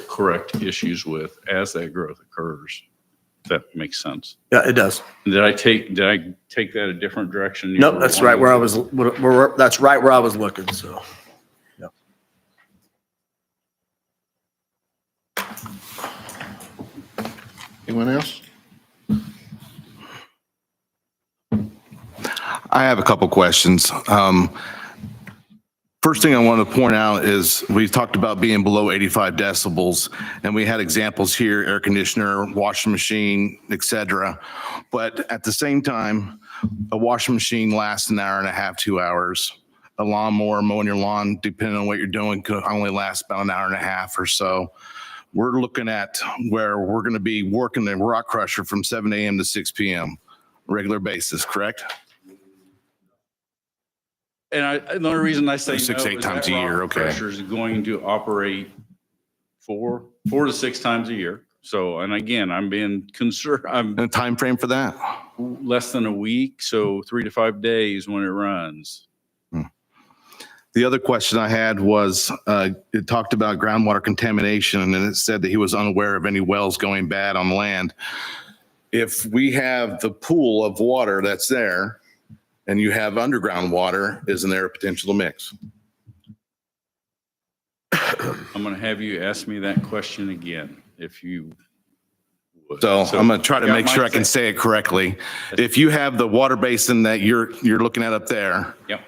correct issues with as that growth occurs. If that makes sense. Yeah, it does. Did I take that a different direction? You Nope, were that's right wanting? where I was, that's right where I was looking, so. Yep. Anyone else? I have a couple questions. First thing I want to point out is we've talked about being below 85 decibels, and we had examples here, air conditioner, washing machine, et cetera. But at the same time, a washing machine lasts an hour and a half, 2 hours. A lawnmower, mowing your lawn, depending on what you're doing, could only last about an hour and a half or so. We're looking at where we're going to be working the rock crusher from 7 a.m. to 6 p.m. regular basis, correct? And the only reason I say 6 to no 8 is times that a year, rock okay. crusher is going to operate four to 6 times a year. So, and again, I'm being concerned. I'm a time frame for that? Less than a week, so 3 to 5 days when it runs. The other question I had was, it talked about groundwater contamination, and it said that he was unaware of any wells going bad on land. If we have the pool of water that's there, and you have underground water, isn't there a potential to mix? I'm going to have you ask me that question again, if you would. So I'm going to try to got make my sure I can say it correctly. If you have the water basin that you're looking at up there, Yep.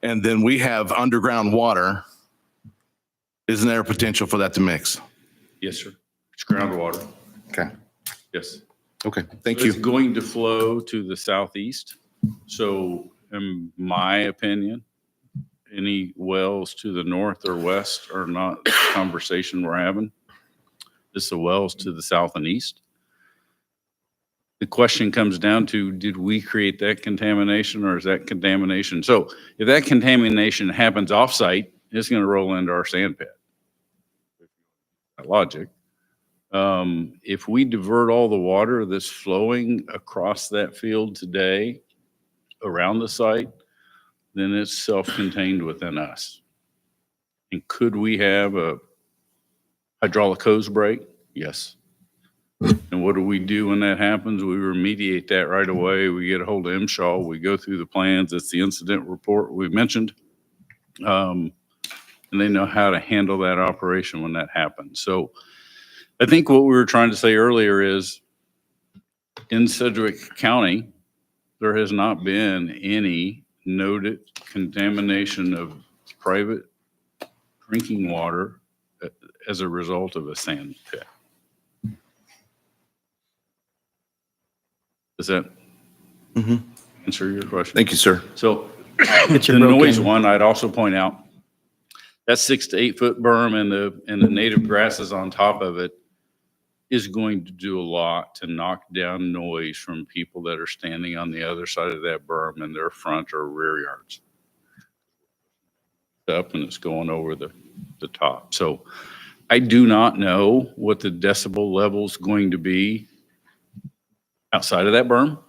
and then we have underground water, isn't there a potential for that to mix? Yes, sir. It's groundwater. Okay. Yes. Okay, thank So you. It's going to flow to the southeast. So in my opinion, any wells to the north or west are not the conversation we're having. It's the wells to the south and east. The question comes down to, did we create that contamination, or is that contamination? So if that contamination happens offsite, it's going to roll into our sand pit. That logic. If we divert all the water that's flowing across that field today around the site, then it's self-contained within us. And could we have a hydraulic hose break? Yes. And what do we do when that happens? We remediate that right away. We get a hold of MSHA. We go through the plans. It's the incident report we mentioned. And they know how to handle that operation when that happens. So I think what we were trying to say earlier is in Sedgwick County, there has not been any noted contamination of private drinking water as a result of a sand pit. Does that answer your question? Thank you, sir. So Get the your broke noise in. one, I'd also point out, that 6 to 8 foot berm and the native grasses on top of it is going to do a lot to knock down noise from people that are standing on the other side of that berm in their front or rear yards. Up and it's going over the top. So I do not know what the decibel level is going to be outside of that berm,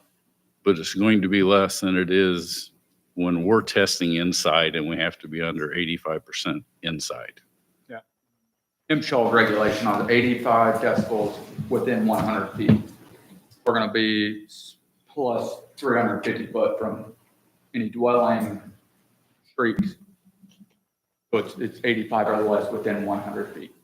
but it's going to be less than it is when we're testing inside and we have to be under 85% inside. MSHA regulation on 85 decibels within 100 feet. We're going to be plus 350 foot from any dwelling, streets. So it's 85 or less within 100 feet.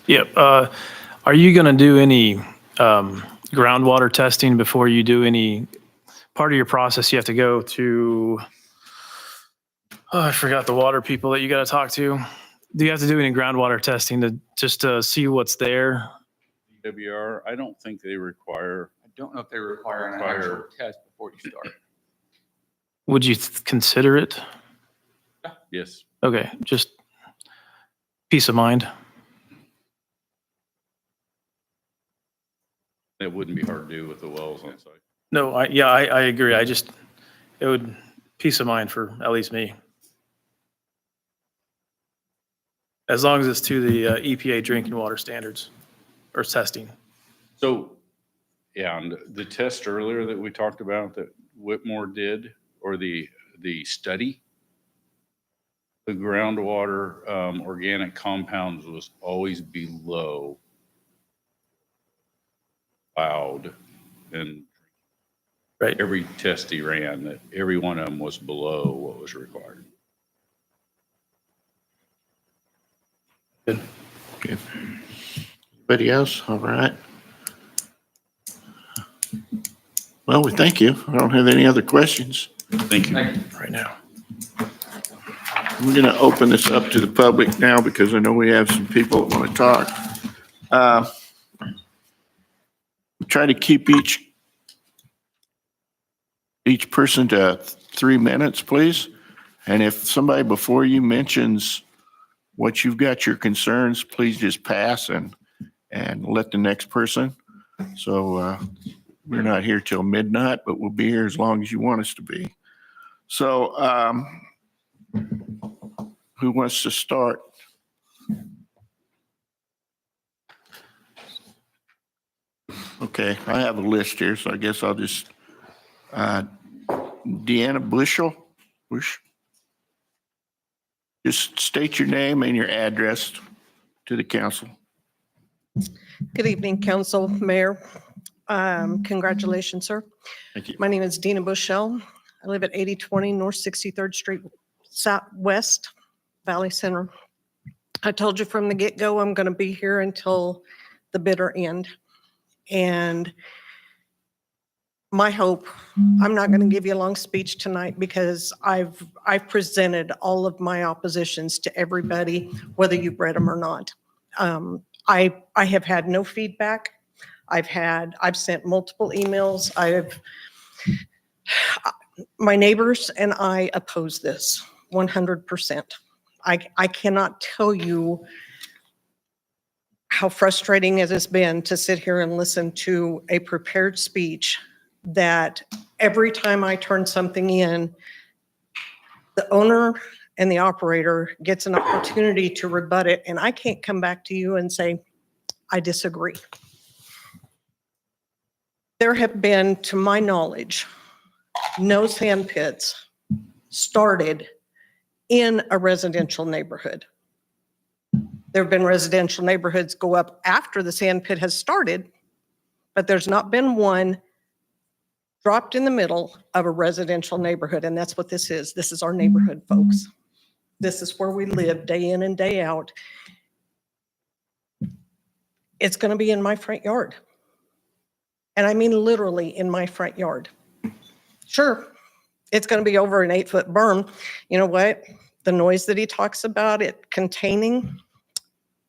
Yep. Are you going to do any groundwater testing before you do any part of your process? You have to go to, I forgot the water people that you got to talk to. Do you have to do any groundwater testing to just see what's there? DWR, I don't think they require. I don't know if they require an actual test before you start. Would you consider it? Yes. Okay, just peace of mind. It wouldn't be hard to do with the wells on site. No, I agree. It would peace of mind for at least me. As long as it's to the EPA drinking water standards or testing. So, yeah, and the test earlier that we talked about that Whitmore did, or the study, the groundwater organic compounds was always below allowed. And Right. every test he ran, that every one of them was below what was required. Okay. Anybody else? All right. Well, we thank you. I don't have any other questions Thank you. right now. We're going to open this up to the public now because I know we have some people that want to talk. Try to keep each person to 3 minutes, please. And if somebody before you mentions what you've got your concerns, please just pass and let the next person. So we're not here till midnight, but we'll be here as long as you want us to be. So who wants to start? Okay, I have a list here, so I guess I'll just, Deanna Bush. Just state your name and your address to the council. Good evening, council, mayor. Congratulations, sir. Thank you. My name is Dina Bushell. I live at 8020 North 63rd Street, Southwest Valley Center. I told you from the get-go, I'm going to be here until the bitter end. And my hope, I'm not going to give you a long speech tonight because I've presented all of my oppositions to everybody, whether you've read them or not. I have had no feedback. I've sent multiple emails. My neighbors and I oppose this 100%. I cannot tell you how frustrating it has been to sit here and listen to a prepared speech that every time I turn something in, the owner and the operator gets an opportunity to rebut it, and I can't come back to you and say, I disagree. There have been, to my knowledge, no sand pits started in a residential neighborhood. There have been residential neighborhoods go up after the sand pit has started, but there's not been one dropped in the middle of a residential neighborhood, and that's what this is. This is our neighborhood, folks. This is where we live day in and day out. It's going to be in my front yard. And I mean literally in my front yard. Sure, it's going to be over an 8-foot berm. You know what? The noise that he talks about it containing,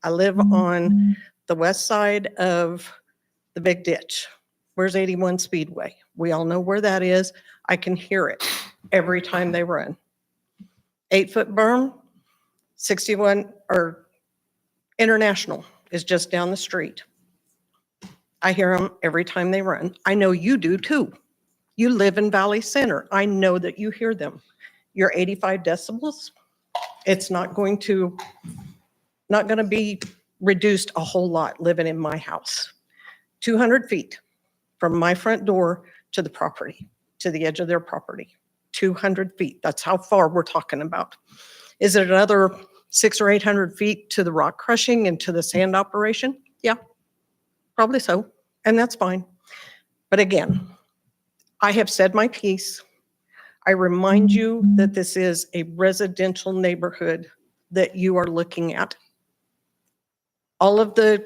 I live on the west side of the big ditch. Where's 81 Speedway? We all know where that is. I can hear it every time they run. 8-foot berm, 61 or International is just down the street. I hear them every time they run. I know you do too. You live in Valley Center. I know that you hear them. You're 85 decibels. It's not going to be reduced a whole lot living in my house. 200 feet from my front door to the property, to the edge of their property. 200 feet. That's how far we're talking about. Is it another 600 or 800 feet to the rock crushing and to the sand operation? Yeah, probably so. And that's fine. But again, I have said my piece. I remind you that this is a residential neighborhood that you are looking at. All of the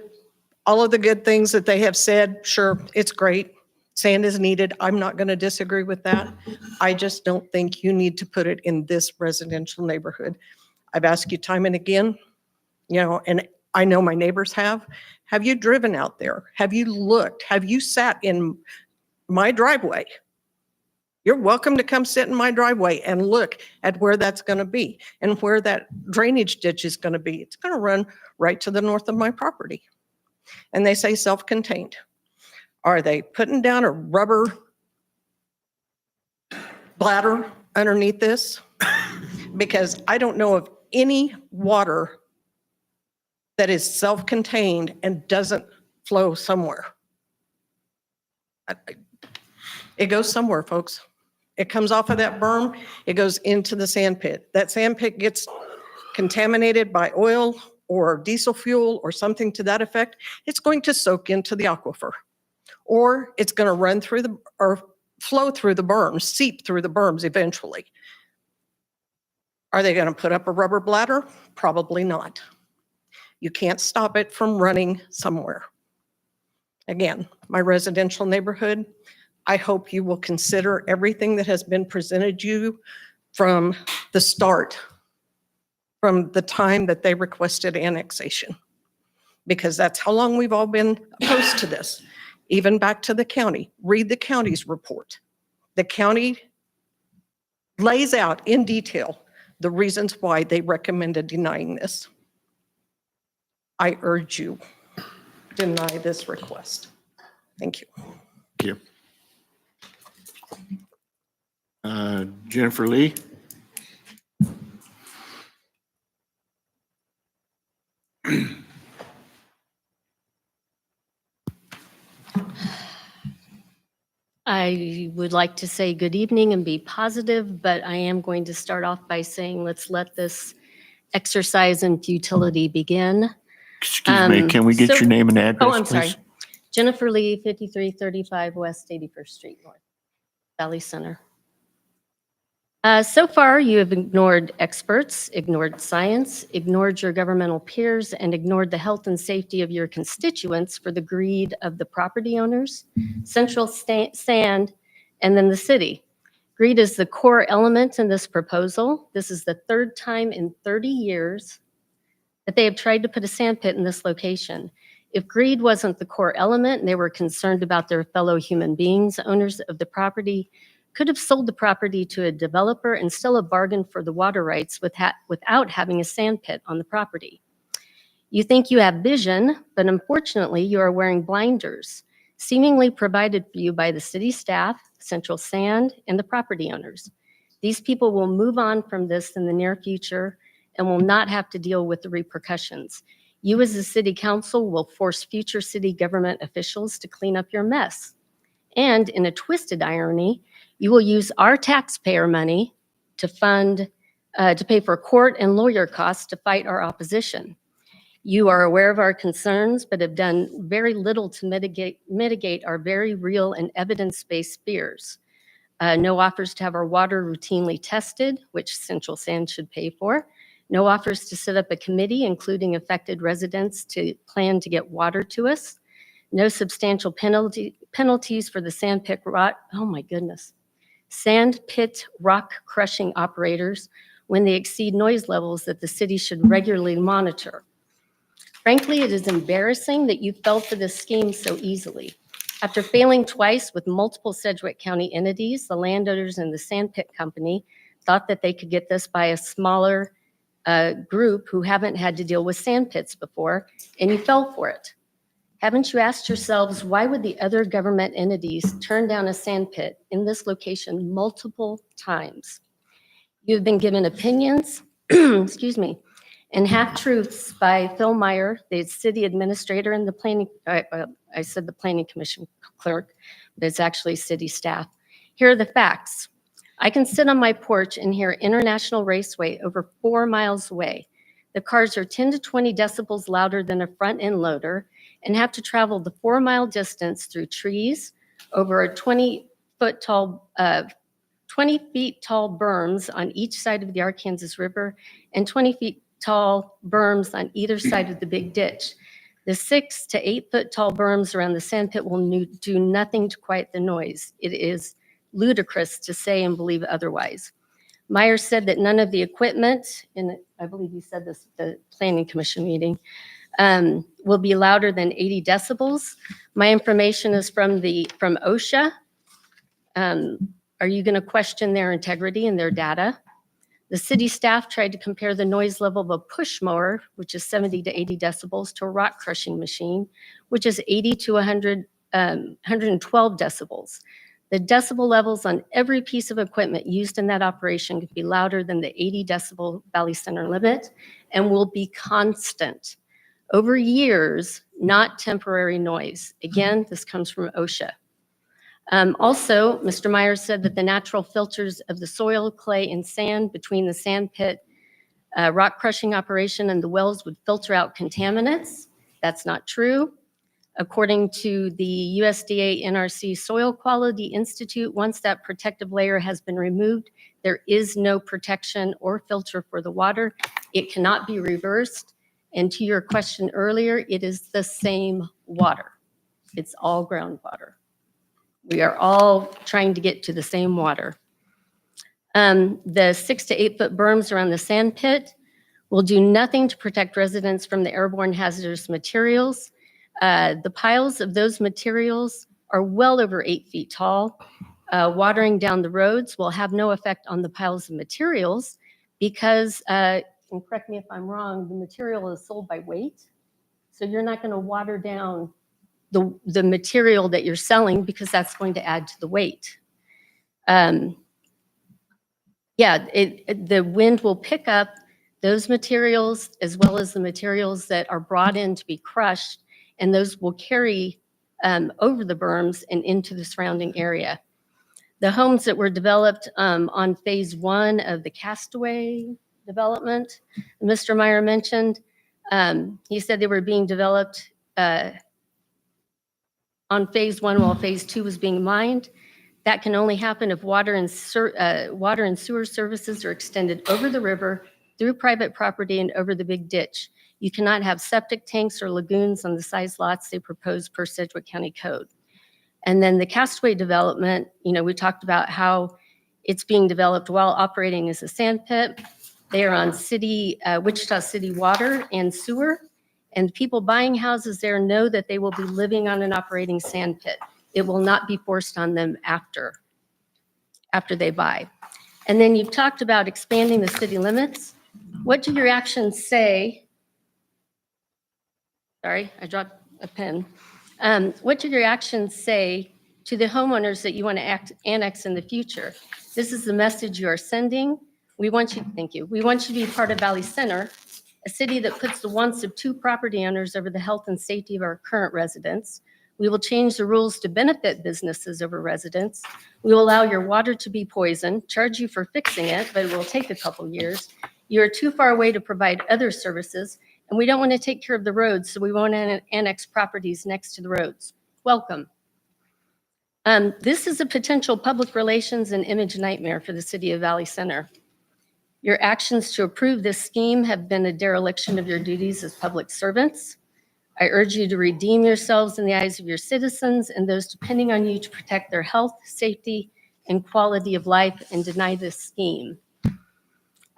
good things that they have said, sure, it's great. Sand is needed. I'm not going to disagree with that. I just don't think you need to put it in this residential neighborhood. I've asked you time and again, and I know my neighbors have. Have you driven out there? Have you looked? Have you sat in my driveway? You're welcome to come sit in my driveway and look at where that's going to be and where that drainage ditch is going to be. It's going to run right to the north of my property. And they say self-contained. Are they putting down a rubber bladder underneath this? Because I don't know of any water that is self-contained and doesn't flow somewhere. It goes somewhere, folks. It comes off of that berm, it goes into the sand pit. That sand pit gets contaminated by oil or diesel fuel or something to that effect. It's going to soak into the aquifer, or it's going to run through or flow through the berms, seep through the berms eventually. Are they going to put up a rubber bladder? Probably not. You can't stop it from running somewhere. Again, my residential neighborhood, I hope you will consider everything that has been presented you from the start, from the time that they requested annexation, because that's how long we've all been opposed to this, even back to the county. Read the county's report. The county lays out in detail the reasons why they recommended denying this. I urge you, deny this request. Thank you. Thank you. Jennifer Lee. I would like to say good evening and be positive, but I am going to start off by saying let's let this exercise in futility begin. Excuse me, can we get your name and address, Oh, I'm sorry. please? Jennifer Lee, 5335 West 81st Street North, Valley Center. So far, you have ignored experts, ignored science, ignored your governmental peers, and ignored the health and safety of your constituents for the greed of the property owners, Central Sand, and then the city. Greed is the core element in this proposal. This is the third time in 30 years that they have tried to put a sand pit in this location. If greed wasn't the core element and they were concerned about their fellow human beings, owners of the property could have sold the property to a developer and still have bargained for the water rights without having a sand pit on the property. You think you have vision, but unfortunately you are wearing blinders, seemingly provided for you by the city staff, Central Sand, and the property owners. These people will move on from this in the near future and will not have to deal with the repercussions. You as the city council will force future city government officials to clean up your mess. And in a twisted irony, you will use our taxpayer money to pay for court and lawyer costs to fight our opposition. You are aware of our concerns, but have done very little to mitigate our very real and evidence-based fears. No offers to have our water routinely tested, which Central Sand should pay for. No offers to set up a committee, including affected residents, to plan to get water to us. No substantial penalties for the sand pit rock crushing operators when they exceed noise levels that the city should regularly monitor. Frankly, it is embarrassing that you fell for this scheme so easily. After failing twice with multiple Sedgwick County entities, the landowners and the sand pit company thought that they could get this by a smaller group who haven't had to deal with sand pits before, and you fell for it. Haven't you asked yourselves, why would the other government entities turn down a sand pit in this location multiple times? You've been given opinions, excuse me, and half-truths by Phil Meyer, the city administrator and the planning, I said the planning commission clerk, but it's actually city staff. Here are the facts. I can sit on my porch and hear International Raceway over 4 miles away. The cars are 10 to 20 decibels louder than a front-end loader and have to travel the 4-mile distance through trees over a 20 feet tall berms on each side of the Arkansas River and 20 feet tall berms on either side of the big ditch. The 6 to 8 foot tall berms around the sand pit will do nothing to quiet the noise. It is ludicrous to say and believe otherwise. Meyer said that none of the equipment, and I believe he said this at the planning commission meeting, will be louder than 80 decibels. My information is from OSHA. Are you going to question their integrity and their data? The city staff tried to compare the noise level of a push mower, which is 70 to 80 decibels, to a rock crushing machine, which is 80 to 112 decibels. The decibel levels on every piece of equipment used in that operation could be louder than the 80 decibel Valley Center limit and will be constant over years, not temporary noise. Again, this comes from OSHA. Also, Mr. Myers said that the natural filters of the soil, clay, and sand between the sand pit, rock crushing operation and the wells would filter out contaminants. That's not true. According to the USDA NRC Soil Quality Institute, once that protective layer has been removed, there is no protection or filter for the water. It cannot be reversed. And to your question earlier, it is the same water. It's all groundwater. We are all trying to get to the same water. The 6 to 8 foot berms around the sand pit will do nothing to protect residents from the airborne hazardous materials. The piles of those materials are well over 8 feet tall. Watering down the roads will have no effect on the piles of materials because, and correct me if I'm wrong, the material is sold by weight. So you're not going to water down the material that you're selling because that's going to add to the weight. The wind will pick up those materials as well as the materials that are brought in to be crushed, and those will carry over the berms and into the surrounding area. The homes that were developed on phase 1 of the Castaway development, Mr. Meyer mentioned, he said they were being developed on phase 1 while phase 2 was being mined. That can only happen if water and sewer services are extended over the river, through private property, and over the big ditch. You cannot have septic tanks or lagoons on the size lots they propose per Sedgwick County Code. And then the Castaway development, we talked about how it's being developed while operating as a sand pit. They are on Wichita City water and sewer, and people buying houses there know that they will be living on an operating sand pit. It will not be forced on them after they buy. And then you've talked about expanding the city limits. What do your actions say? Sorry, I dropped a pen. What do your actions say to the homeowners that you want to annex in the future? This is the message you are sending. Thank you. We want you to be part of Valley Center, a city that puts the wants of 2 property owners over the health and safety of our current residents. We will change the rules to benefit businesses over residents. We will allow your water to be poisoned, charge you for fixing it, but it will take a couple years. You are too far away to provide other services, and we don't want to take care of the roads, so we won't annex properties next to the roads. Welcome. This is a potential public relations and image nightmare for the city of Valley Center. Your actions to approve this scheme have been a dereliction of your duties as public servants. I urge you to redeem yourselves in the eyes of your citizens and those depending on you to protect their health, safety, and quality of life and deny this scheme.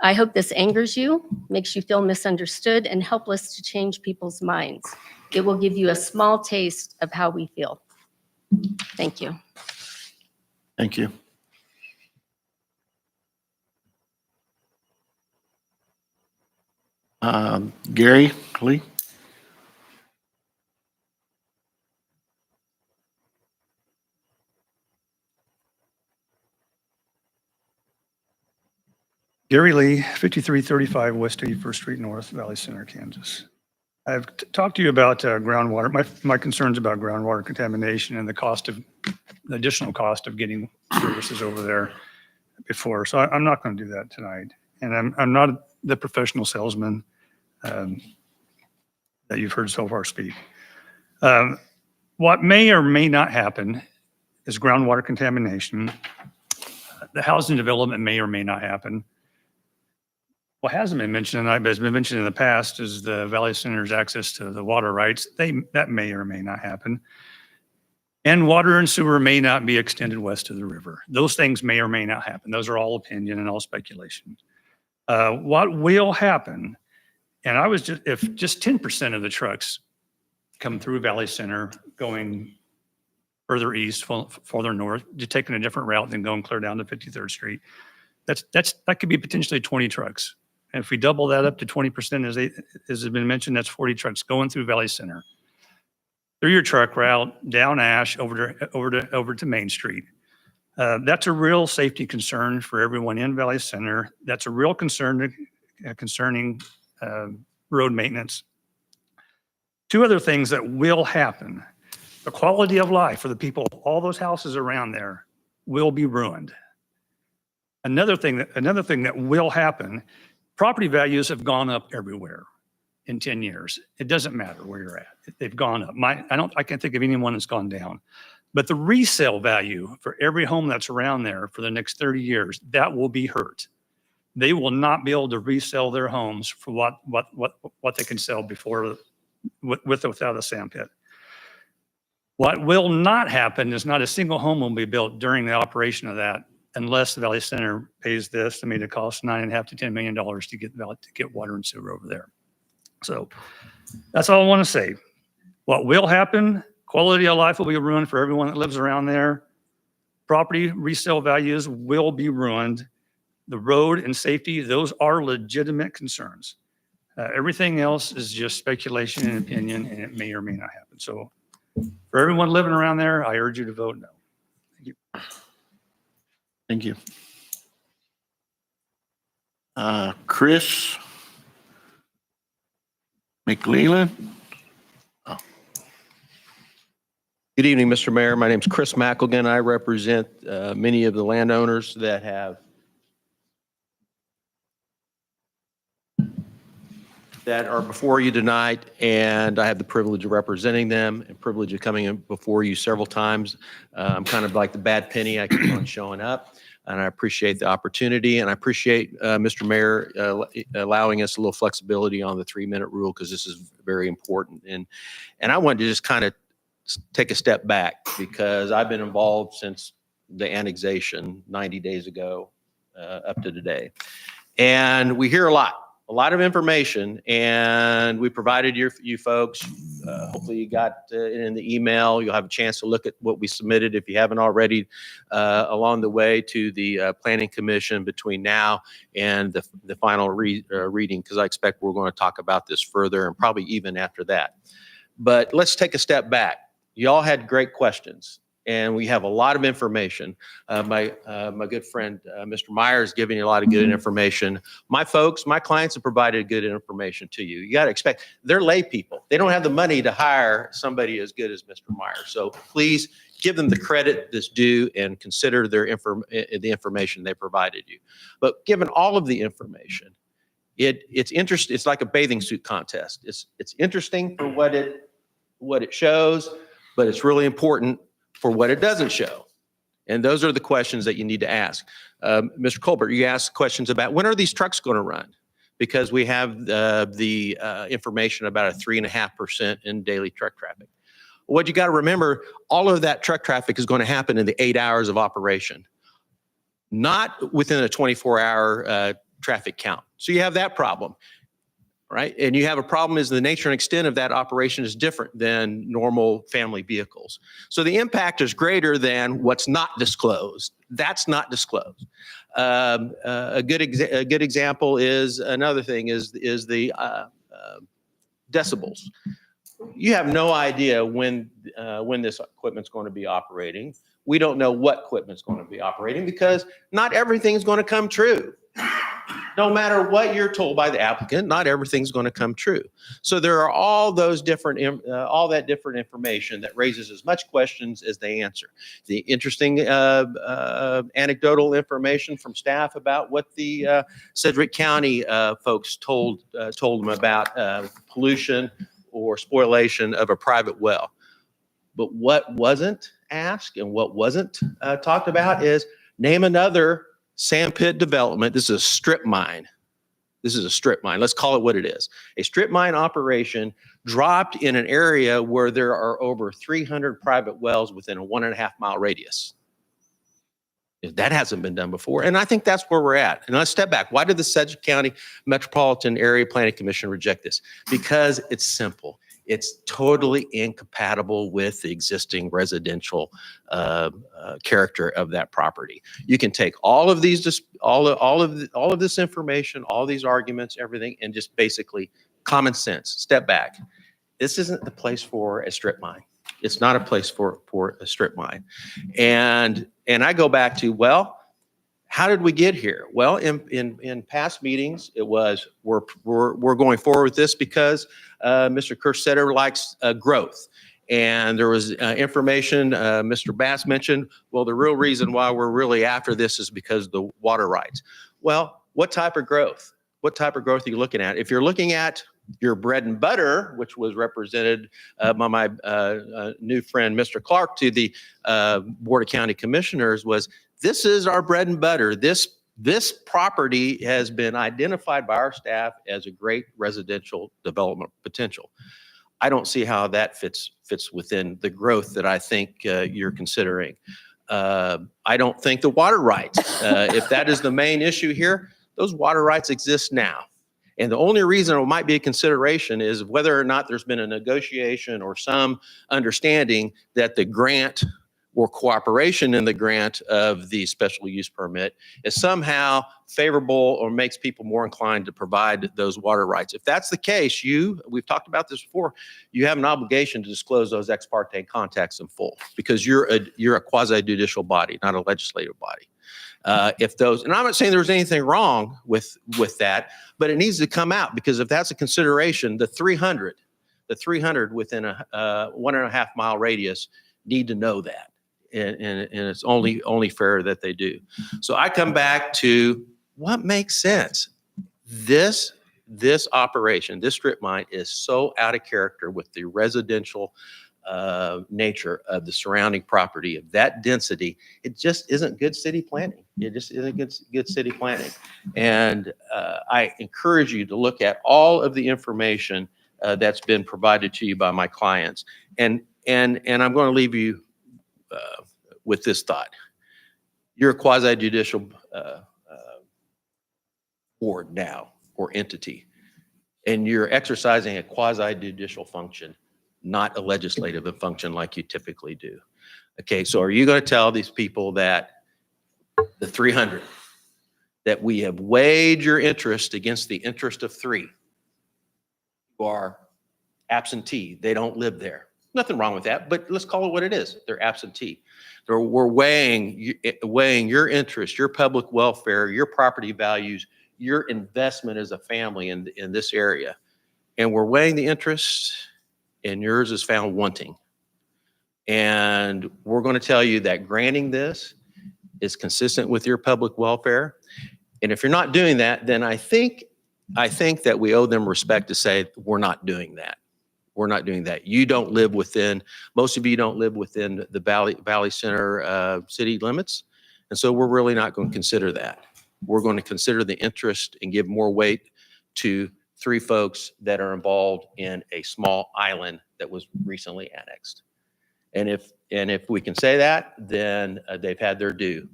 I hope this angers you, makes you feel misunderstood and helpless to change people's minds. It will give you a small taste of how we feel. Thank you. Thank you. Gary Lee. Gary Lee, 5335 West 81st Street North, Valley Center, Kansas. I've talked to you about groundwater, my concerns about groundwater contamination and the additional cost of getting services over there before. So I'm not going to do that tonight. And I'm not the professional salesman that you've heard so far speak. What may or may not happen is groundwater contamination. The housing development may or may not happen. What hasn't been mentioned tonight, but has been mentioned in the past, is the Valley Center's access to the water rights. That may or may not happen. And water and sewer may not be extended west of the river. Those things may or may not happen. Those are all opinion and all speculation. What will happen, and if just 10% of the trucks come through Valley Center going further east, farther north, just taking a different route than going clear down to 53rd Street, that could be potentially 20 trucks. And if we double that up to 20%, as has been mentioned, that's 40 trucks going through Valley Center, through your truck route, down Ash, over to Main Street. That's a real safety concern for everyone in Valley Center. That's a real concern concerning road maintenance. Two other things that will happen. The quality of life for the people, all those houses around there will be ruined. Another thing that will happen, property values have gone up everywhere in 10 years. It doesn't matter where you're at. They've gone up. I can't think of anyone that's gone down. But the resale value for every home that's around there for the next 30 years, that will be hurt. They will not be able to resell their homes for what they can sell before with or without a sand pit. What will not happen is not a single home will be built during the operation of that unless the Valley Center pays this. I mean, it costs $9.5 to $10 million to get water and sewer over there. So that's all I want to say. What will happen, quality of life will be ruined for everyone that lives around there. Property resale values will be ruined. The road and safety, those are legitimate concerns. Everything else is just speculation and opinion, and it may or may not happen. So for everyone living around there, I urge you to vote no. Thank you. Thank you. Chris McLeland. Good evening, Mr. Mayor. My name is Chris McElgan. I represent many of the landowners that are before you tonight, and I have the privilege of representing them and privilege of coming in before you several times. I'm kind of like the bad penny. I keep on showing up, and I appreciate the opportunity, and I appreciate Mr. Mayor allowing us a little flexibility on the 3-minute rule, because this is very important. And I wanted to just kind of take a step back, because I've been involved since the annexation 90 days ago up to today. And we hear a lot of information, and we provided you folks. Hopefully you got it in the email. You'll have a chance to look at what we submitted if you haven't already along the way to the Planning Commission between now and the final reading, because I expect we're going to talk about this further and probably even after that. But let's take a step back. You all had great questions, and we have a lot of information. My good friend, Mr. Myers, giving you a lot of good information. My folks, my clients have provided good information to you. You got to expect, they're lay people. They don't have the money to hire somebody as good as Mr. Myers. So please give them the credit that's due and consider the information they provided you. But given all of the information, it's interesting. It's like a bathing suit contest. It's interesting for what it shows, but it's really important for what it doesn't show. And those are the questions that you need to ask. Mr. Colbert, you asked questions about when are these trucks going to run? Because we have the information about a 3.5% in daily truck traffic. What you got to remember, all of that truck traffic is going to happen in the 8 hours of operation, not within a 24-hour traffic count. So you have that problem. Right? And you have a problem is the nature and extent of that operation is different than normal family vehicles. So the impact is greater than what's not disclosed. That's not disclosed. A good example is another thing is the decibels. You have no idea when this equipment's going to be operating. We don't know what equipment's going to be operating because not everything's going to come true. No matter what you're told by the applicant, not everything's going to come true. So there are all that different information that raises as much questions as they answer. The interesting anecdotal information from staff about what the Sedgwick County folks told them about pollution or spoliation of a private well. But what wasn't asked and what wasn't talked about is name another sand pit development. This is a strip mine. This is a strip mine. Let's call it what it is. A strip mine operation dropped in an area where there are over 300 private wells within a 1.5 mile radius. That hasn't been done before. And I think that's where we're at. And let's step back. Why did the Sedgwick County Metropolitan Area Planning Commission reject this? Because it's simple. It's totally incompatible with the existing residential character of that property. You can take all of these, all of this information, all these arguments, everything, and just basically common sense. Step back. This isn't the place for a strip mine. It's not a place for a strip mine. And I go back to, well, how did we get here? Well, in past meetings, it was we're going forward with this because Mr. Kerstetter likes growth. And there was information Mr. Bass mentioned. Well, the real reason why we're really after this is because of the water rights. Well, what type of growth? What type of growth are you looking at? If you're looking at your bread and butter, which was represented by my new friend, Mr. Clark, to the Board of County Commissioners, was this is our bread and butter. This property has been identified by our staff as a great residential development potential. I don't see how that fits within the growth that I think you're considering. I don't think the water rights, if that is the main issue here, those water rights exist now. And the only reason it might be a consideration is whether or not there's been a negotiation or some understanding that the grant or cooperation in the grant of the special use permit is somehow favorable or makes people more inclined to provide those water rights. If that's the case, we've talked about this before, you have an obligation to disclose those ex parte contacts in full because you're a quasi judicial body, not a legislative body. And I'm not saying there's anything wrong with that, but it needs to come out because if that's a consideration, the 300 within a 1.5 mile radius need to know that. And it's only fair that they do. So I come back to what makes sense. This operation, this strip mine is so out of character with the residential nature of the surrounding property of that density. It just isn't good city planning. It just isn't good city planning. And I encourage you to look at all of the information that's been provided to you by my clients. And I'm going to leave you with this thought. You're a quasi judicial board now or entity, and you're exercising a quasi judicial function, not a legislative function like you typically do. Okay, so are you going to tell these people that the 300, that we have weighed your interest against the interest of 3 who are absentee, they don't live there? Nothing wrong with that, but let's call it what it is. They're absentee. We're weighing your interest, your public welfare, your property values, your investment as a family in this area. And we're weighing the interest, and yours is found wanting. And we're going to tell you that granting this is consistent with your public welfare. And if you're not doing that, then I think that we owe them respect to say we're not doing that. We're not doing that. You don't live within, most of you don't live within the Valley Center city limits. And so we're really not going to consider that. We're going to consider the interest and give more weight to 3 folks that are involved in a small island that was recently annexed. And if we can say that, then they've had their due.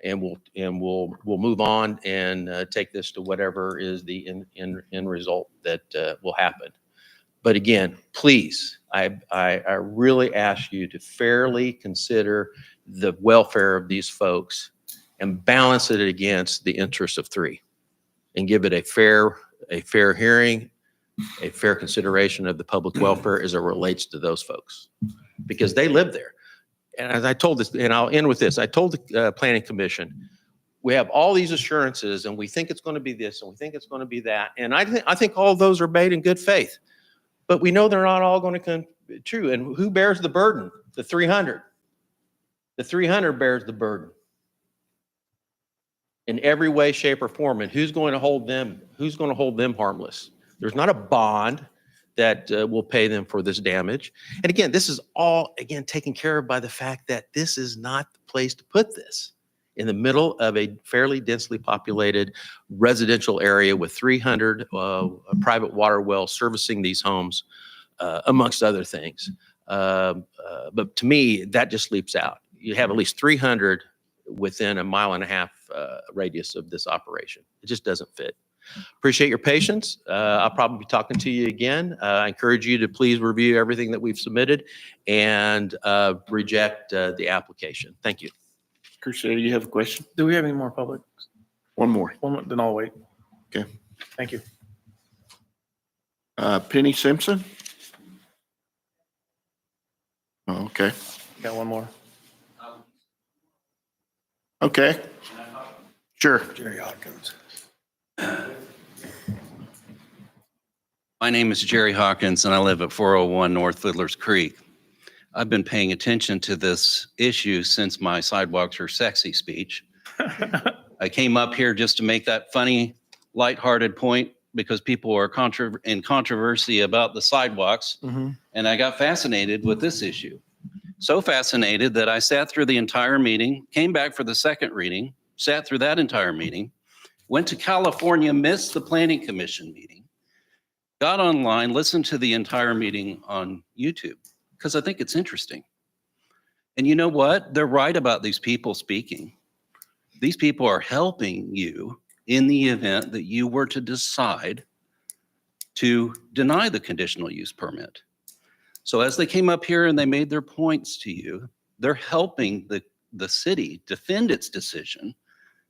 And we'll move on and take this to whatever is the end result that will happen. But again, please, I really ask you to fairly consider the welfare of these folks and balance it against the interest of 3 and give it a fair hearing, a fair consideration of the public welfare as it relates to those folks, because they live there. And as I told this, and I'll end with this, I told the Planning Commission, we have all these assurances and we think it's going to be this and we think it's going to be that. And I think all of those are made in good faith. But we know they're not all going to come true. And who bears the burden? The 300. The 300 bears the burden in every way, shape, or form. And who's going to hold them? Who's going to hold them harmless? There's not a bond that will pay them for this damage. And again, this is all taken care of by the fact that this is not the place to put this. In the middle of a fairly densely populated residential area with 300 private water wells servicing these homes, amongst other things. But to me, that just leaps out. You have at least 300 within 1.5 mile radius of this operation. It just doesn't fit. Appreciate your patience. I'll probably be talking to you again. I encourage you to please review everything that we've submitted and reject the application. Thank you. Crusader, you have a question? Do we have any more public? One more. One more, then I'll wait. Okay. Thank you. Penny Simpson? Oh, okay. Got one more. Okay. Sure. Jerry Hopkins. My name is Jerry Hawkins, and I live at 401 North Fiddler's Creek. I've been paying attention to this issue since my sidewalks are sexy speech. I came up here just to make that funny, lighthearted point because people are in controversy about the sidewalks, and I got fascinated with this issue. So fascinated that I sat through the entire meeting, came back for the second reading, sat through that entire meeting, went to California, missed the Planning Commission meeting, got online, listened to the entire meeting on YouTube because I think it's interesting. And you know what? They're right about these people speaking. These people are helping you in the event that you were to decide to deny the conditional use permit. So as they came up here and they made their points to you, they're helping the city defend its decision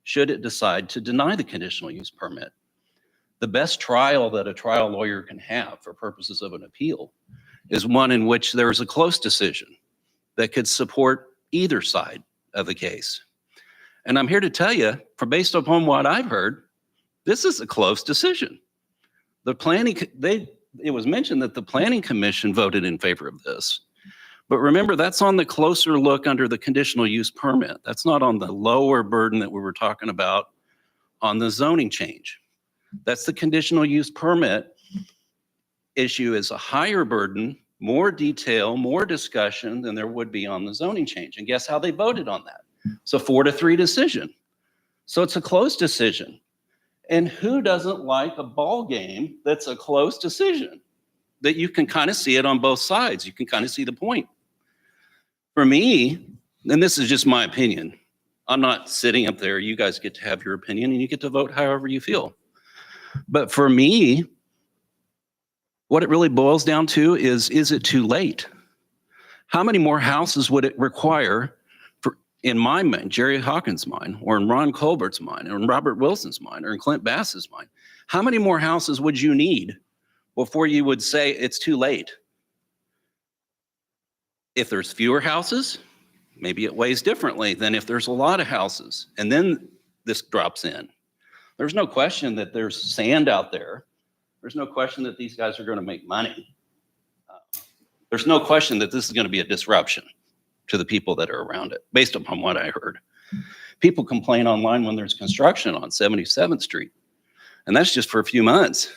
should it decide to deny the conditional use permit. The best trial that a trial lawyer can have for purposes of an appeal is one in which there is a close decision that could support either side of the case. And I'm here to tell you, based upon what I've heard, this is a close decision. It was mentioned that the Planning Commission voted in favor of this. But remember, that's on the closer look under the conditional use permit. That's not on the lower burden that we were talking about on the zoning change. That's the conditional use permit issue is a higher burden, more detail, more discussion than there would be on the zoning change. And guess how they voted on that? It's a 4-3 decision. So it's a close decision. And who doesn't like a ball game that's a close decision? That you can kind of see it on both sides. You can kind of see the point. For me, and this is just my opinion, I'm not sitting up there. You guys get to have your opinion and you get to vote however you feel. But for me, what it really boils down to is it too late? How many more houses would it require for, in my mind, Jerry Hawkins' mind, or in Ron Colbert's mind, or in Robert Wilson's mind, or in Clint Bass's mind? How many more houses would you need before you would say it's too late? If there's fewer houses, maybe it weighs differently than if there's a lot of houses. And then this drops in. There's no question that there's sand out there. There's no question that these guys are going to make money. There's no question that this is going to be a disruption to the people that are around it, based upon what I heard. People complain online when there's construction on 77th Street, and that's just for a few months.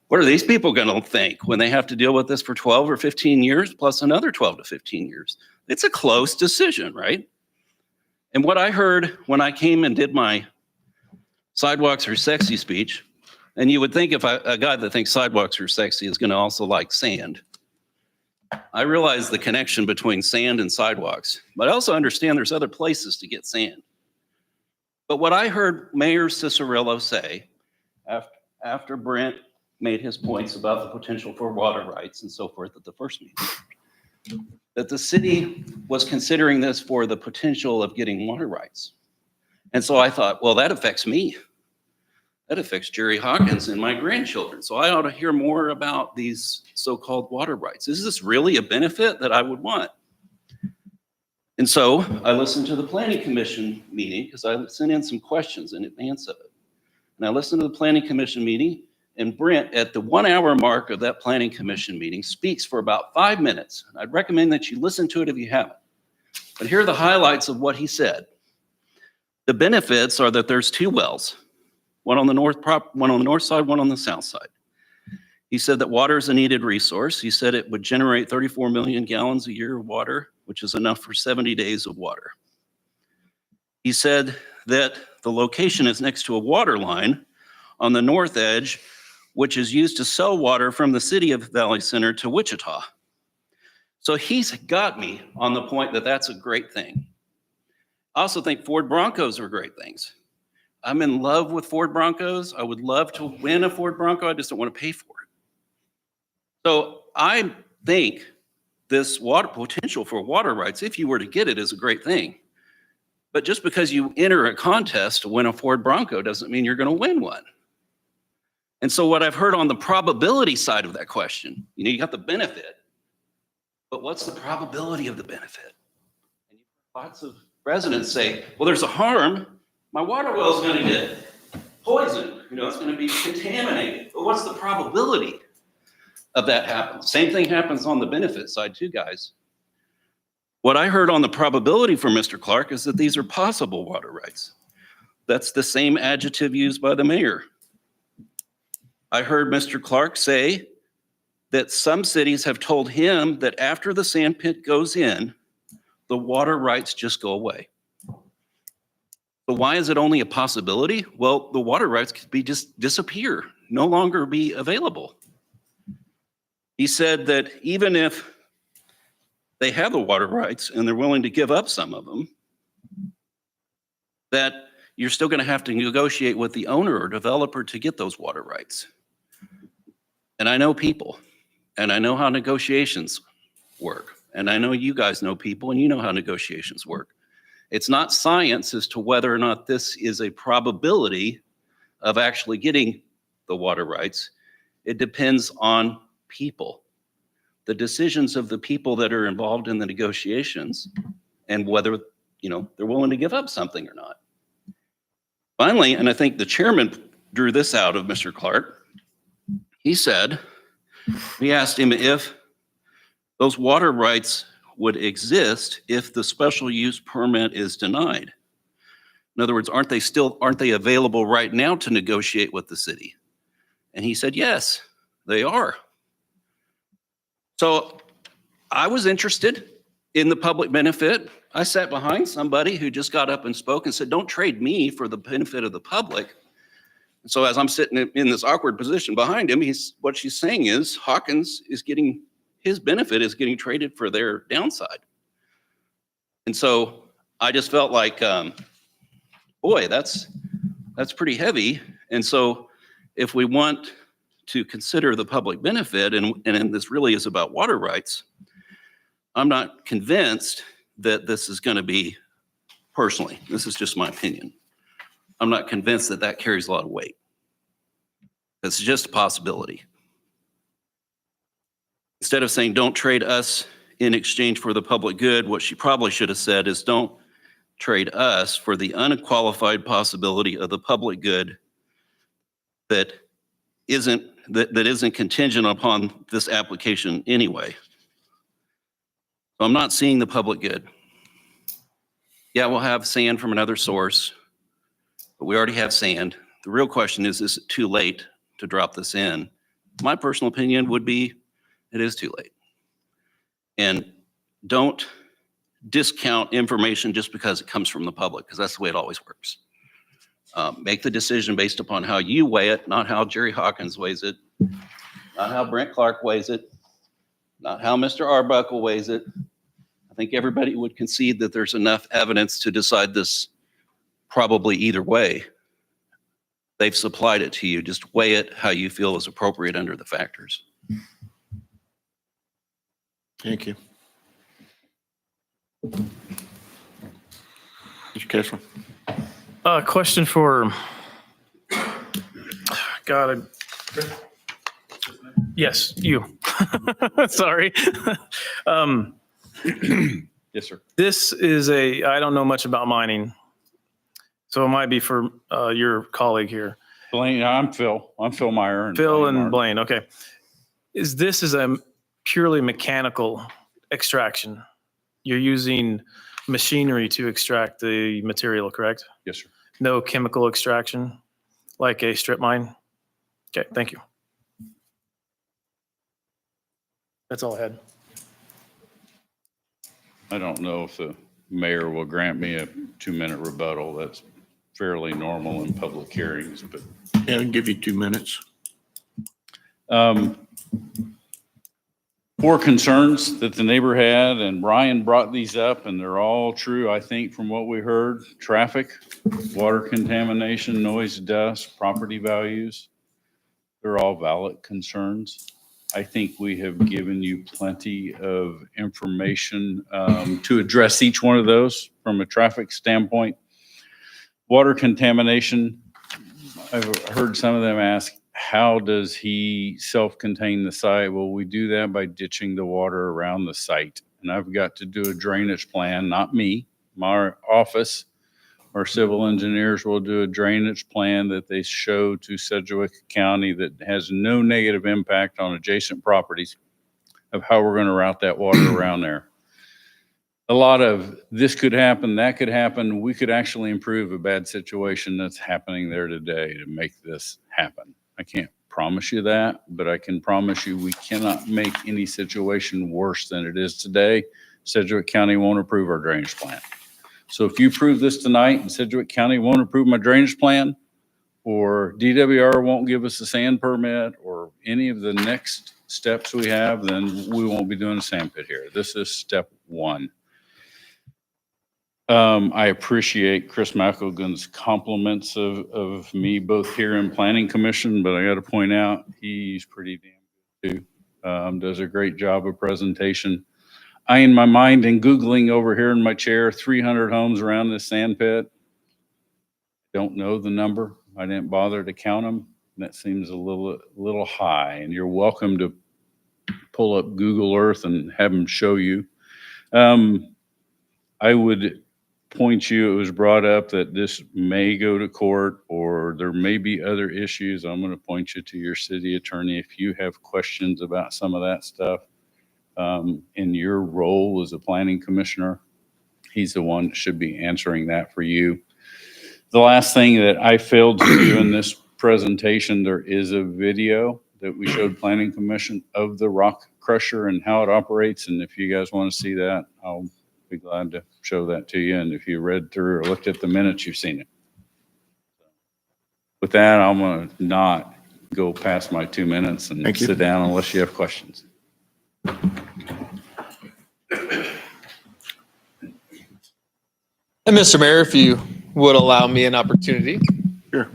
What are these people going to think when they have to deal with this for 12 or 15 years, plus another 12 to 15 years? It's a close decision, right? And what I heard when I came and did my sidewalks are sexy speech, and you would think if a guy that thinks sidewalks are sexy is going to also like sand. I realize the connection between sand and sidewalks, but I also understand there's other places to get sand. But what I heard Mayor Cicerillo say after Brent made his points about the potential for water rights and so forth at the first meeting, that the city was considering this for the potential of getting water rights. And so I thought, well, that affects me. That affects Jerry Hawkins and my grandchildren. So I ought to hear more about these so-called water rights. Is this really a benefit that I would want? And so I listened to the Planning Commission meeting because I sent in some questions in advance of it. And I listened to the Planning Commission meeting, and Brent, at the 1 hour mark of that Planning Commission meeting, speaks for about 5 minutes. And I'd recommend that you listen to it if you haven't. But here are the highlights of what he said. The benefits are that there's 2 wells. One on the north side, one on the south side. He said that water is a needed resource. He said it would generate 34 million gallons a year of water, which is enough for 70 days of water. He said that the location is next to a water line on the north edge, which is used to sell water from the city of Valley Center to Wichita. So he's got me on the point that that's a great thing. I also think Ford Broncos are great things. I'm in love with Ford Broncos. I would love to win a Ford Bronco. I just don't want to pay for it. So I think this water potential for water rights, if you were to get it, is a great thing. But just because you enter a contest to win a Ford Bronco doesn't mean you're going to win one. And so what I've heard on the probability side of that question, you got the benefit, but what's the probability of the benefit? And lots of residents say, well, there's a harm. My water well is going to get poisoned. It's going to be contaminated. But what's the probability of that happens. Same thing happens on the benefit side too, guys. What I heard on the probability from Mr. Clark is that these are possible water rights. That's the same adjective used by the mayor. I heard Mr. Clark say that some cities have told him that after the sand pit goes in, the water rights just go away. But why is it only a possibility? Well, the water rights could be just disappear, no longer be available. He said that even if they have the water rights and they're willing to give up some of them, that you're still going to have to negotiate with the owner or developer to get those water rights. And I know people, and I know how negotiations work. And I know you guys know people and you know how negotiations work. It's not science as to whether or not this is a probability of actually getting the water rights. It depends on people, the decisions of the people that are involved in the negotiations, and whether, they're willing to give up something or not. Finally, and I think the chairman drew this out of Mr. Clark, he asked him if those water rights would exist if the special use permit is denied. In other words, aren't they available right now to negotiate with the city? And he said, yes, they are. So I was interested in the public benefit. I sat behind somebody who just got up and spoke and said, don't trade me for the benefit of the public. And so as I'm sitting in this awkward position behind him, what she's saying is Hawkins is getting, his benefit is getting traded for their downside. And so I just felt like, boy, that's pretty heavy. And so if we want to consider the public benefit, and this really is about water rights, I'm not convinced that this is going to be, personally, this is just my opinion, I'm not convinced that that carries a lot of weight. It's just a possibility. Instead of saying, don't trade us in exchange for the public good, what she probably should have said is, don't trade us for the unqualified possibility of the public good that isn't contingent upon this application anyway. So I'm not seeing the public good. Yeah, we'll have sand from another source, but we already have sand. The real question is it too late to drop this in? My personal opinion would be it is too late. And don't discount information just because it comes from the public, because that's the way it always works. Make the decision based upon how you weigh it, not how Jerry Hawkins weighs it, not how Brent Clark weighs it, not how Mr. Arbuckle weighs it. I think everybody would concede that there's enough evidence to decide this probably either way. They've supplied it to you. Just weigh it how you feel is appropriate under the factors. Thank you. Mr. Kessler. Question for, yes, you. Sorry. Yes, sir. This is I don't know much about mining, so it might be for your colleague here. Blaine, I'm Phil. I'm Phil Meyer. Phil and Blaine, okay. This is a purely mechanical extraction? You're using machinery to extract the material, correct? Yes, sir. No chemical extraction like a strip mine? Okay, thank you. That's all I had. I don't know if the mayor will grant me a 2-minute rebuttal. That's fairly normal in public hearings, but. Yeah, I'll give you 2 minutes. 4 concerns that the neighbor had, and Brian brought these up, and they're all true, I think, from what we heard. Traffic, water contamination, noise, dust, property values. They're all valid concerns. I think we have given you plenty of information to address each one of those from a traffic standpoint. Water contamination, I've heard some of them ask, how does he self-contain the site? Well, we do that by ditching the water around the site. And I've got to do a drainage plan, not me, my office, our civil engineers will do a drainage plan that they show to Sedgwick County that has no negative impact on adjacent properties of how we're going to route that water around there. A lot of this could happen, that could happen. We could actually improve a bad situation that's happening there today to make this happen. I can't promise you that, but I can promise you we cannot make any situation worse than it is today. Sedgwick County won't approve our drainage plan. So if you approve this tonight and Sedgwick County won't approve my drainage plan, or DWR won't give us a sand permit, or any of the next steps we have, then we won't be doing a sand pit here. This is step one. I appreciate Chris McElgan's compliments of me both here in Planning Commission, but I got to point out he's pretty damn good too. Does a great job of presentation. I, in my mind, and Googling over here in my chair, 300 homes around this sand pit. Don't know the number. I didn't bother to count them. That seems a little high, and you're welcome to pull up Google Earth and have them show you. I would point you, it was brought up that this may go to court or there may be other issues. I'm going to point you to your city attorney if you have questions about some of that stuff. In your role as a planning commissioner, he's the one that should be answering that for you. The last thing that I failed to do in this presentation, there is a video that we showed Planning Commission of the rock crusher and how it operates. And if you guys want to see that, I'll be glad to show that to you. And if you read through or looked at the minutes, you've seen it. With that, I'm going to not go past my 2 minutes and sit down unless you have questions. And Mr. Mayor, if you would allow me an opportunity. Sure.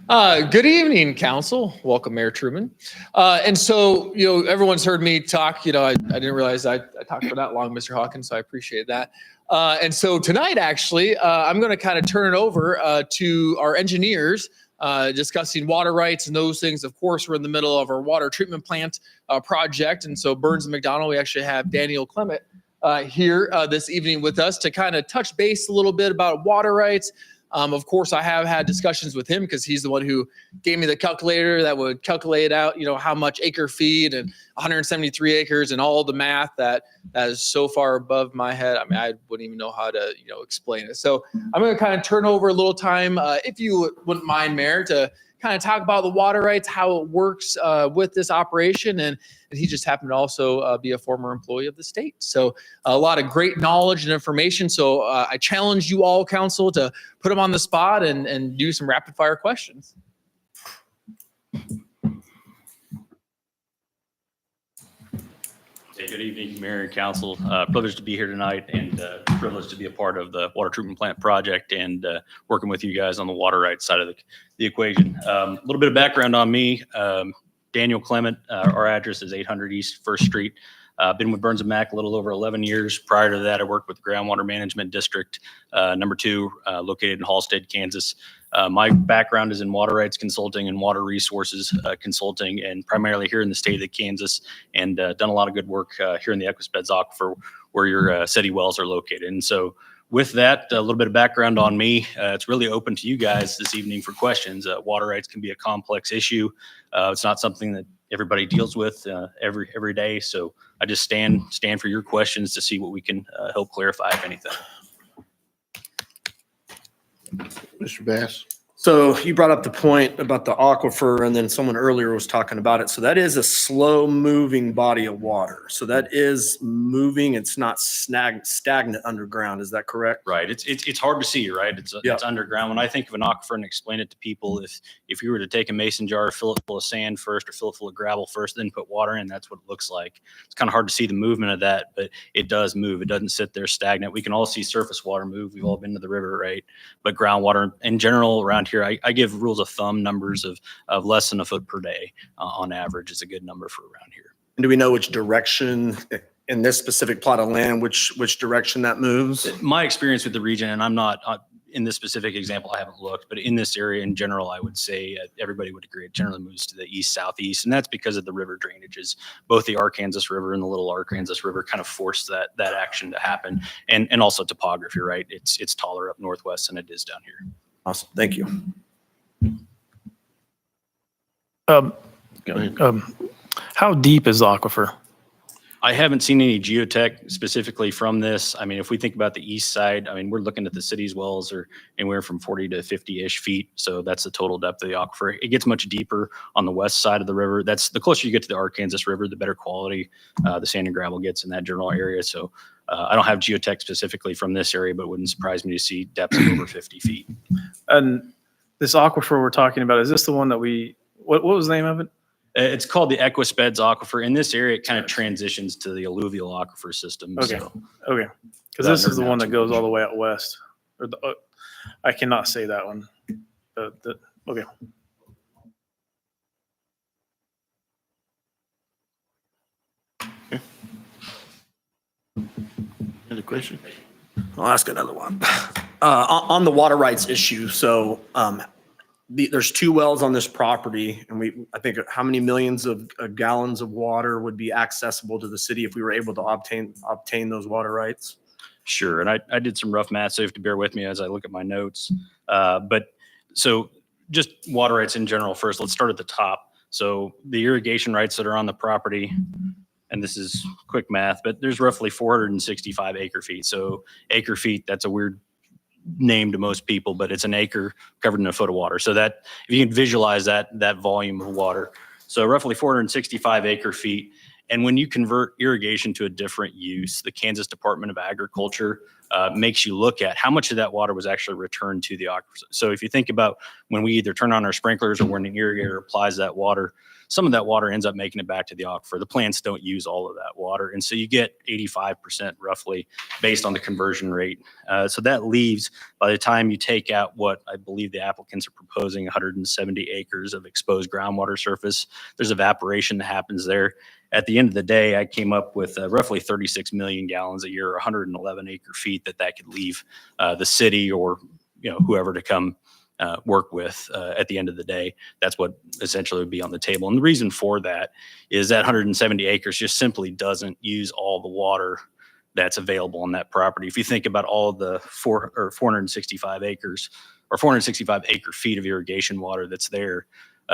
Good evening, Council. Welcome, Mayor Truman. And so, everyone's heard me talk. I didn't realize I talked for that long, Mr. Hawkins, so I appreciate that. And so tonight, actually, I'm going to kind of turn it over to our engineers discussing water rights and those things. Of course, we're in the middle of our water treatment plant project. And so Burns and McDonald, we actually have Daniel Clement here this evening with us to kind of touch base a little bit about water rights. Of course, I have had discussions with him because he's the one who gave me the calculator that would calculate out, how much acre feet and 173 acres and all the math that is so far above my head. I mean, I wouldn't even know how to, explain it. So I'm going to kind of turn over a little time, if you wouldn't mind, Mayor, to kind of talk about the water rights, how it works with this operation. And he just happened to also be a former employee of the state. So a lot of great knowledge and information. So I challenge you all, Council, to put him on the spot and do some rapid fire questions. Good evening, Mayor and Council. Privileged to be here tonight and privileged to be a part of the water treatment plant project and working with you guys on the water rights side of the equation. A little bit of background on me. Daniel Clement, our address is 800 East 1st Street. Been with Burns & Mac a little over 11 years. Prior to that, I worked with the Groundwater Management District, number 2, located in Halstead, Kansas. My background is in water rights consulting and water resources consulting, and primarily here in the state of Kansas, and done a lot of good work here in the Equispeds Aquifer where your SETI wells are located. And so with that, a little bit of background on me. It's really open to you guys this evening for questions. Water rights can be a complex issue. It's not something that everybody deals with every day. So I just stand for your questions to see what we can help clarify, if anything. Mr. Bass. So you brought up the point about the aquifer, and then someone earlier was talking about it. So that is a slow moving body of water. So that is moving. It's not stagnant underground. Is that correct? Right. It's hard to see, right? It's underground. When I think of an aquifer and explain it to people, if you were to take a mason jar, fill it full of sand first, or fill it full of gravel first, then put water in, that's what it looks like. It's kind of hard to see the movement of that, but it does move. It doesn't sit there stagnant. We can all see surface water move. We've all been to the river, right? But groundwater in general around here, I give rules of thumb numbers of less than a foot per day on average is a good number for around here. And do we know which direction in this specific plot of land, which direction that moves? My experience with the region, and I'm not in this specific example, I haven't looked, but in this area in general, I would say everybody would agree it generally moves to the east-southeast, and that's because of the river drainages. Both the Arkansas River and the Little Arkansas River kind of forced that action to happen, and also topography, right? It's taller up northwest than it is down here. Awesome. Thank you. How deep is the aquifer? I haven't seen any geotech specifically from this. I mean, if we think about the east side, I mean, we're looking at the city's wells are anywhere from 40 to 50-ish feet. So that's the total depth of the aquifer. It gets much deeper on the west side of the river. That's the closer you get to the Arkansas River, the better quality the sand and gravel gets in that general area. So I don't have geotech specifically from this area, but it wouldn't surprise me to see depths of over 50 feet. And this aquifer we're talking about, is this the one that what was the name of it? It's called the Equispeds Aquifer. In this area, it kind of transitions to the alluvial aquifer system. Okay. So, Okay. Because this is the one that goes all the way out west. Or I cannot say that one. Okay. Any question? I'll ask another one. On the water rights issue, so there's 2 wells on this property, and I think how many millions of gallons of water would be accessible to the city if we were able to obtain those water rights? Sure. And I did some rough math, so you have to bear with me as I look at my notes. But so just water rights in general first, let's start at the top. So the irrigation rights that are on the property, and this is quick math, but there's roughly 465 acre feet. So acre feet, that's a weird name to most people, but it's an acre covered in a foot of water. So that if you can visualize that volume of water, so roughly 465 acre feet. And when you convert irrigation to a different use, the Kansas Department of Agriculture makes you look at how much of that water was actually returned to the aquifer. So if you think about when we either turn on our sprinklers or when an irrigator applies that water, some of that water ends up making it back to the aquifer. The plants don't use all of that water. And so you get 85% roughly based on the conversion rate. So that leaves, by the time you take out what I believe the applicants are proposing, 170 acres of exposed groundwater surface, there's evaporation that happens there. At the end of the day, I came up with roughly 36 million gallons a year, or 111 acre feet that could leave the city or whoever to come work with at the end of the day. That's what essentially would be on the table. And the reason for that is that 170 acres just simply doesn't use all the water that's available on that property. If you think about all of the 465 acres or 465 acre feet of irrigation water that's there,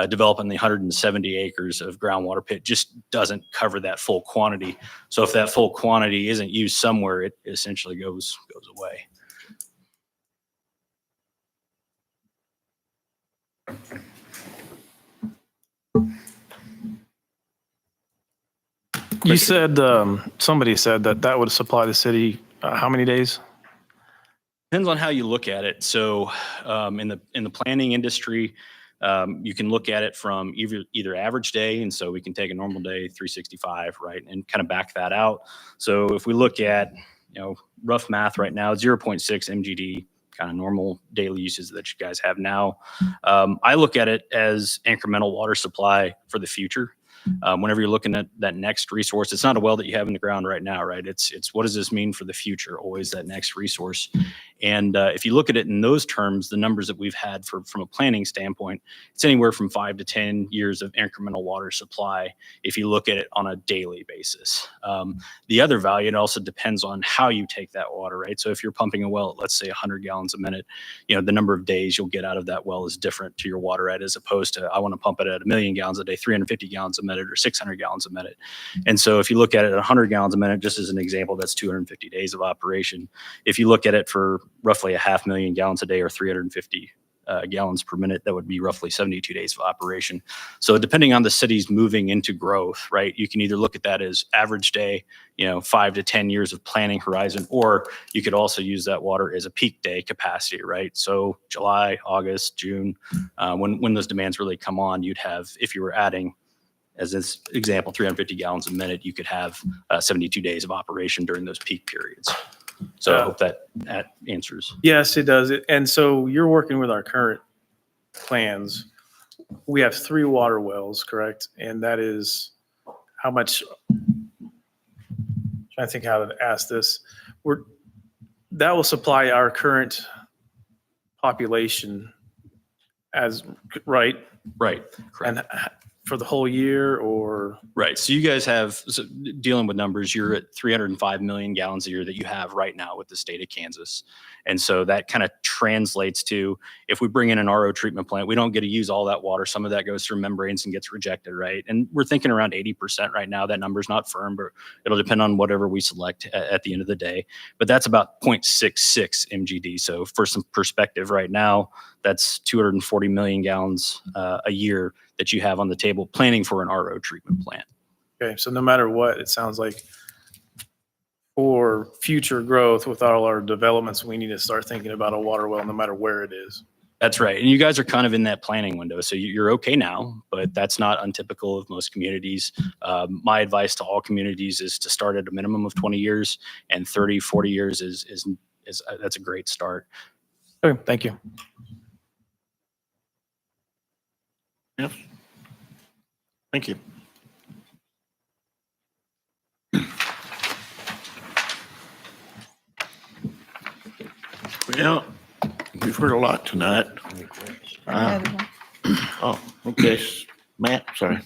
developing the 170 acres of groundwater pit just doesn't cover that full quantity. So if that full quantity isn't used somewhere, it essentially goes away. You said, somebody said that would supply the city how many days? Depends on how you look at it. So in the planning industry, you can look at it from either average day, and so we can take a normal day, 365, right, and kind of back that out. So if we look at rough math right now, 0.6 MGD, kind of normal daily uses that you guys have now. I look at it as incremental water supply for the future. Whenever you're looking at that next resource, it's not a well that you have in the ground right now, right? It's what does this mean for the future? Always that next resource. And if you look at it in those terms, the numbers that we've had from a planning standpoint, it's anywhere from 5 to 10 years of incremental water supply if you look at it on a daily basis. The other value, it also depends on how you take that water, right? So if you're pumping a well at, let's say, 100 gallons a minute, the number of days you'll get out of that well is different to your water at, as opposed to I want to pump it at 1 million gallons a day, 350 gallons a minute, or 600 gallons a minute. And so if you look at it at 100 gallons a minute, just as an example, that's 250 days of operation. If you look at it for roughly 500,000 gallons a day, or 350 gallons per minute, that would be roughly 72 days of operation. So depending on the city's moving into growth, right, you can either look at that as average day, 5 to 10 years of planning horizon, or you could also use that water as a peak day capacity, right? So July, August, June, when those demands really come on, you'd have, if you were adding, as this example, 350 gallons a minute, you could have 72 days of operation during those peak periods. So I hope that answers. Yes, it does. And so you're working with our current plans. We have 3 water wells, correct? And that is how much, trying to think how to ask this. That will supply our current population as, right? Right. And for the whole year or? Right. So you guys have, so dealing with numbers, you're at 305 million gallons a year that you have right now with the state of Kansas. And so that kind of translates to, if we bring in an RO treatment plant, we don't get to use all that water. Some of that goes through membranes and gets rejected, right? And we're thinking around 80% right now. That number's not firm, but it'll depend on whatever we select at the end of the day. But that's about 0.66 MGD. So for some perspective right now, that's 240 million gallons a year that you have on the table planning for an RO treatment plant. Okay, so no matter what, it sounds like for future growth with all our developments, we need to start thinking about a water well no matter where it is. That's right. And you guys are kind of in that planning window. So you're okay now, but that's not untypical of most communities. My advice to all communities is to start at a minimum of 20 years, and 30, 40 years is that's a great start. Okay, thank you. Yes. Thank you. Well, we've heard a lot tonight. Oh, okay. Matt, sorry.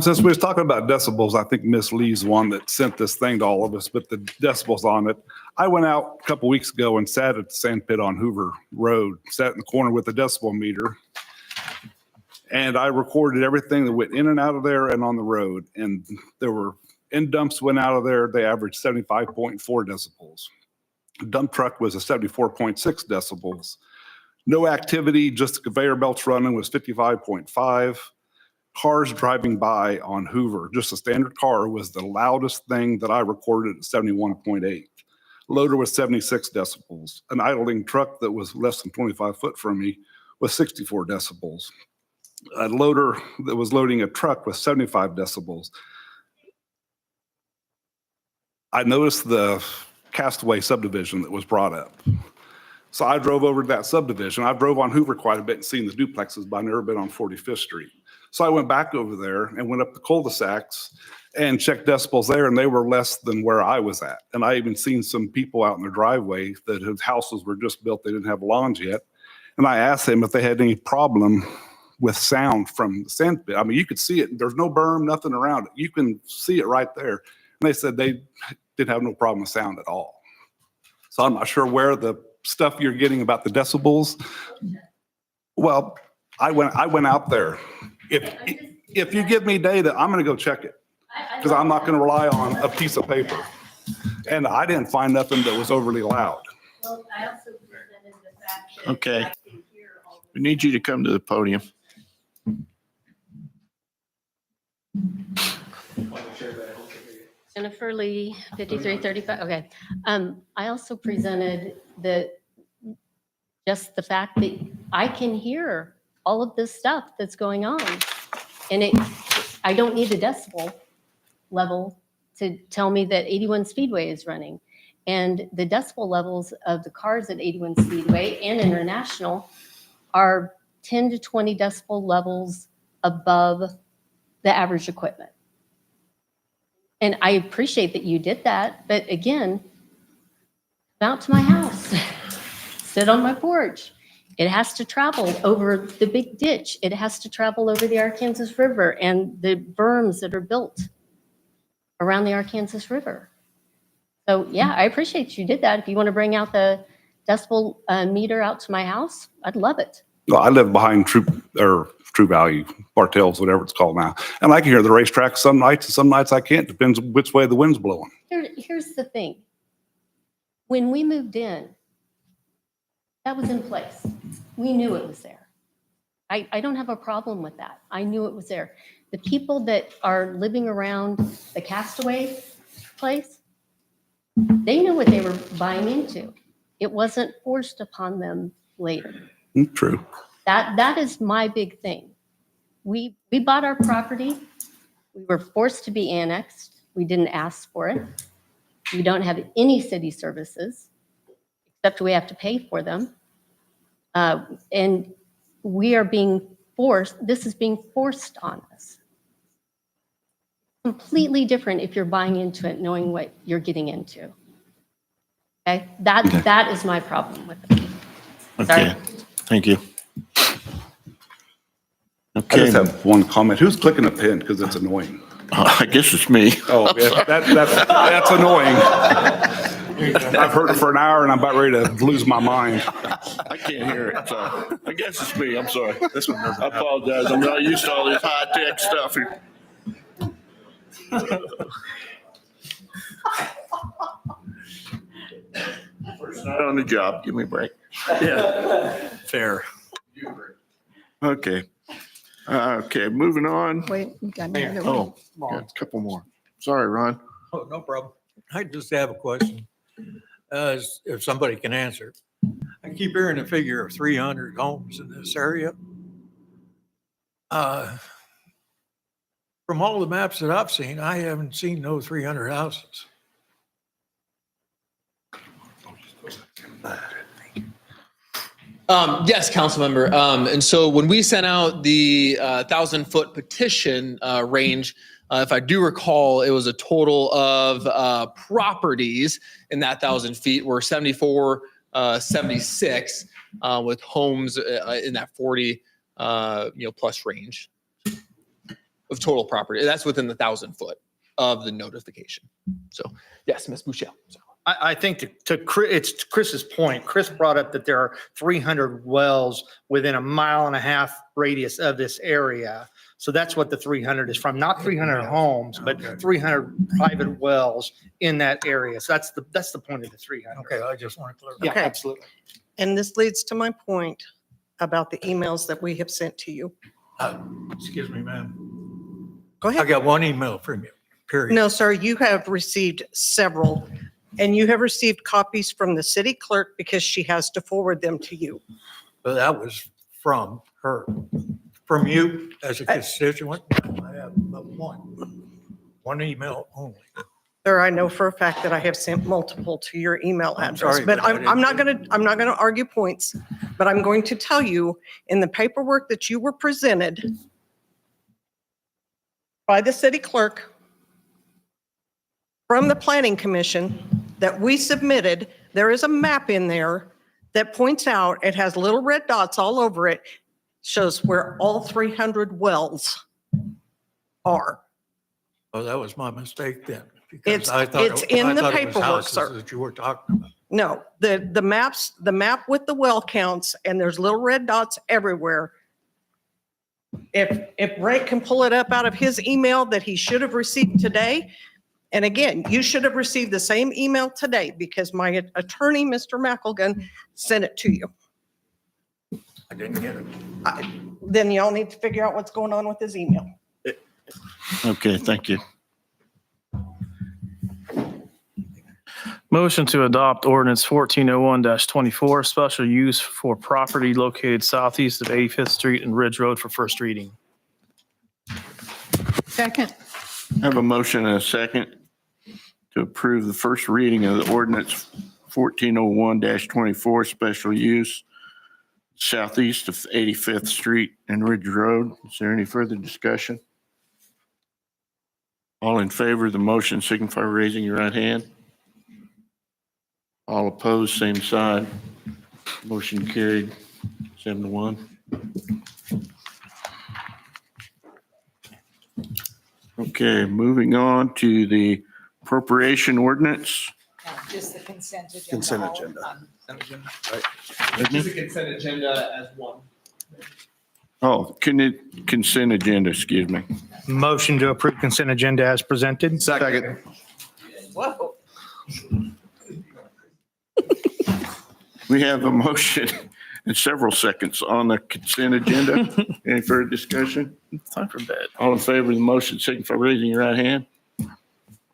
Since we was talking about decibels, I think Miss Lee's one that sent this thing to all of us, but the decibels on it. I went out a couple weeks ago and sat at the sand pit on Hoover Road, sat in the corner with a decibel meter. And I recorded everything that went in and out of there and on the road. And there were end dumps went out of there. They averaged 75.4 decibels. Dump truck was a 74.6 decibels. No activity, just the conveyor belts running was 55.5. Cars driving by on Hoover, just a standard car, was the loudest thing that I recorded at 71.8. Loader was 76 decibels. An idling truck that was less than 25 foot from me was 64 decibels. A loader that was loading a truck was 75 decibels. I noticed the Castaway subdivision that was brought up. So I drove over to that subdivision. I drove on Hoover quite a bit and seen the duplexes, but I've never been on 45th Street. So I went back over there and went up the cul-de-sacs and checked decibels there, and they were less than where I was at. And I even seen some people out in their driveway that whose houses were just built, they didn't have lawns yet. And I asked them if they had any problem with sound from the sand pit. I mean, you could see it. There's no berm, nothing around it. You can see it right there. And they said they didn't have no problem with sound at all. So I'm not sure where the stuff you're getting about the decibels. Well, I went out there. If you give me data, I'm going to go check it, because I'm not going to rely on a piece of paper. And I didn't find nothing that was overly loud. Well, I also presented the fact that Okay. I can hear all We need you to come to the podium. Jennifer Lee, 5335, okay. I also presented just the fact that I can hear all of this stuff that's going on. And I don't need the decibel level to tell me that 81 Speedway is running. And the decibel levels of the cars at 81 Speedway and International are 10 to 20 decibel levels above the average equipment. And I appreciate that you did that, but again, come out to my house, sit on my porch. It has to travel over the big ditch. It has to travel over the Arkansas River and the berms that are built around the Arkansas River. So yeah, I appreciate you did that. If you want to bring out the decibel meter out to my house, I'd love it. Well, I live behind True Value, Bartels, whatever it's called now. And I can hear the racetrack some nights, and some nights I can't. Depends which way the wind's blowing. Here's the thing. When we moved in, that was in place. We knew it was there. I don't have a problem with that. I knew it was there. The people that are living around the Castaway place, they knew what they were buying into. It wasn't forced upon them later. True. That is my big thing. We bought our property. We were forced to be annexed. We didn't ask for it. We don't have any city services, except we have to pay for them. And we are being forced, this is being forced on us. Completely different if you're buying into it, knowing what you're getting into. Okay, that is my problem with it. Okay, thank you. I Okay, just have one comment. Who's clicking a pin? Because it's annoying. I guess it's me. Oh, yeah, that's annoying. I've heard it for an hour and I'm about ready to lose my mind. I can't hear it, so I guess it's me. I'm sorry. This one doesn't. I apologize. I'm not used to all this high-tech stuff here. First night on the job. Give me a break. Yeah. Fair. Okay. Okay, moving on. Wait, we got another one. Oh, got a couple more. Sorry, Ron. Oh, no problem. I just have a question. If somebody can answer. I keep hearing a figure of 300 homes in this area. From all the maps that I've seen, I haven't seen no 300 houses. Yes, council member. And so when we sent out the 1,000-foot petition range, if I do recall, it was a total of properties in that 1,000 feet were 74, 76 with homes in that 40 plus range of total property. That's within the 1,000 foot of the notification. So yes, Ms. Bouchel. I think it's to Chris's point. Chris brought up that there are 300 wells within a 1.5 mile radius of this area. So that's what the 300 is from, not 300 homes, but 300 private wells in that area. So that's the point of the 300. Okay, I just want to clarify. Yeah, Okay. absolutely. And this leads to my point about the emails that we have sent to you. Excuse me, ma'am. Go I ahead. got one email from you, period. No, sir, you have received several, and you have received copies from the city clerk because she has to forward them to you. But that was from her. From you as a constituent, I have but one email only. Sir, I know for a fact that I have sent multiple to your email I'm address, sorry, but but I I'm not didn't- I'm not gonna argue points, but I'm going to tell you in the paperwork that you were presented by the city clerk from the planning commission that we submitted, there is a map in there that points out, it has little red dots all over it, shows where all 300 wells are. Oh, that was my mistake then. It's- Because I thought it's in the I thought it was paperwork, houses sir. That you were talking about. No, the map with the well counts, and there's little red dots everywhere. If Ray can pull it up out of his email that he should have received today, and again, you should have received the same email today because my attorney, Mr. McElgun, sent it to you. I didn't get it. Then y'all need to figure out what's going on with his email. Okay, thank you. Motion to adopt ordinance 1401-24, special use for property located southeast of 85th Street and Ridge Road for first reading. Second. I have a motion and a second to approve the first reading of the ordinance 1401-24, special use southeast of 85th Street and Ridge Road. Is there any further discussion? All in favor of the motion signify by raising your right hand. All opposed, same side. Motion carried 7-1. Okay, moving on to the appropriation ordinance. Just the consent agenda. Consent all agenda. done. Just a consent agenda as one. Oh, consent agenda, excuse me. Motion to approve consent agenda as presented. Second. Whoa. We have a motion and several seconds on the consent agenda. Any further discussion? It's time for bed. All in favor of the motion, signify by raising your right hand.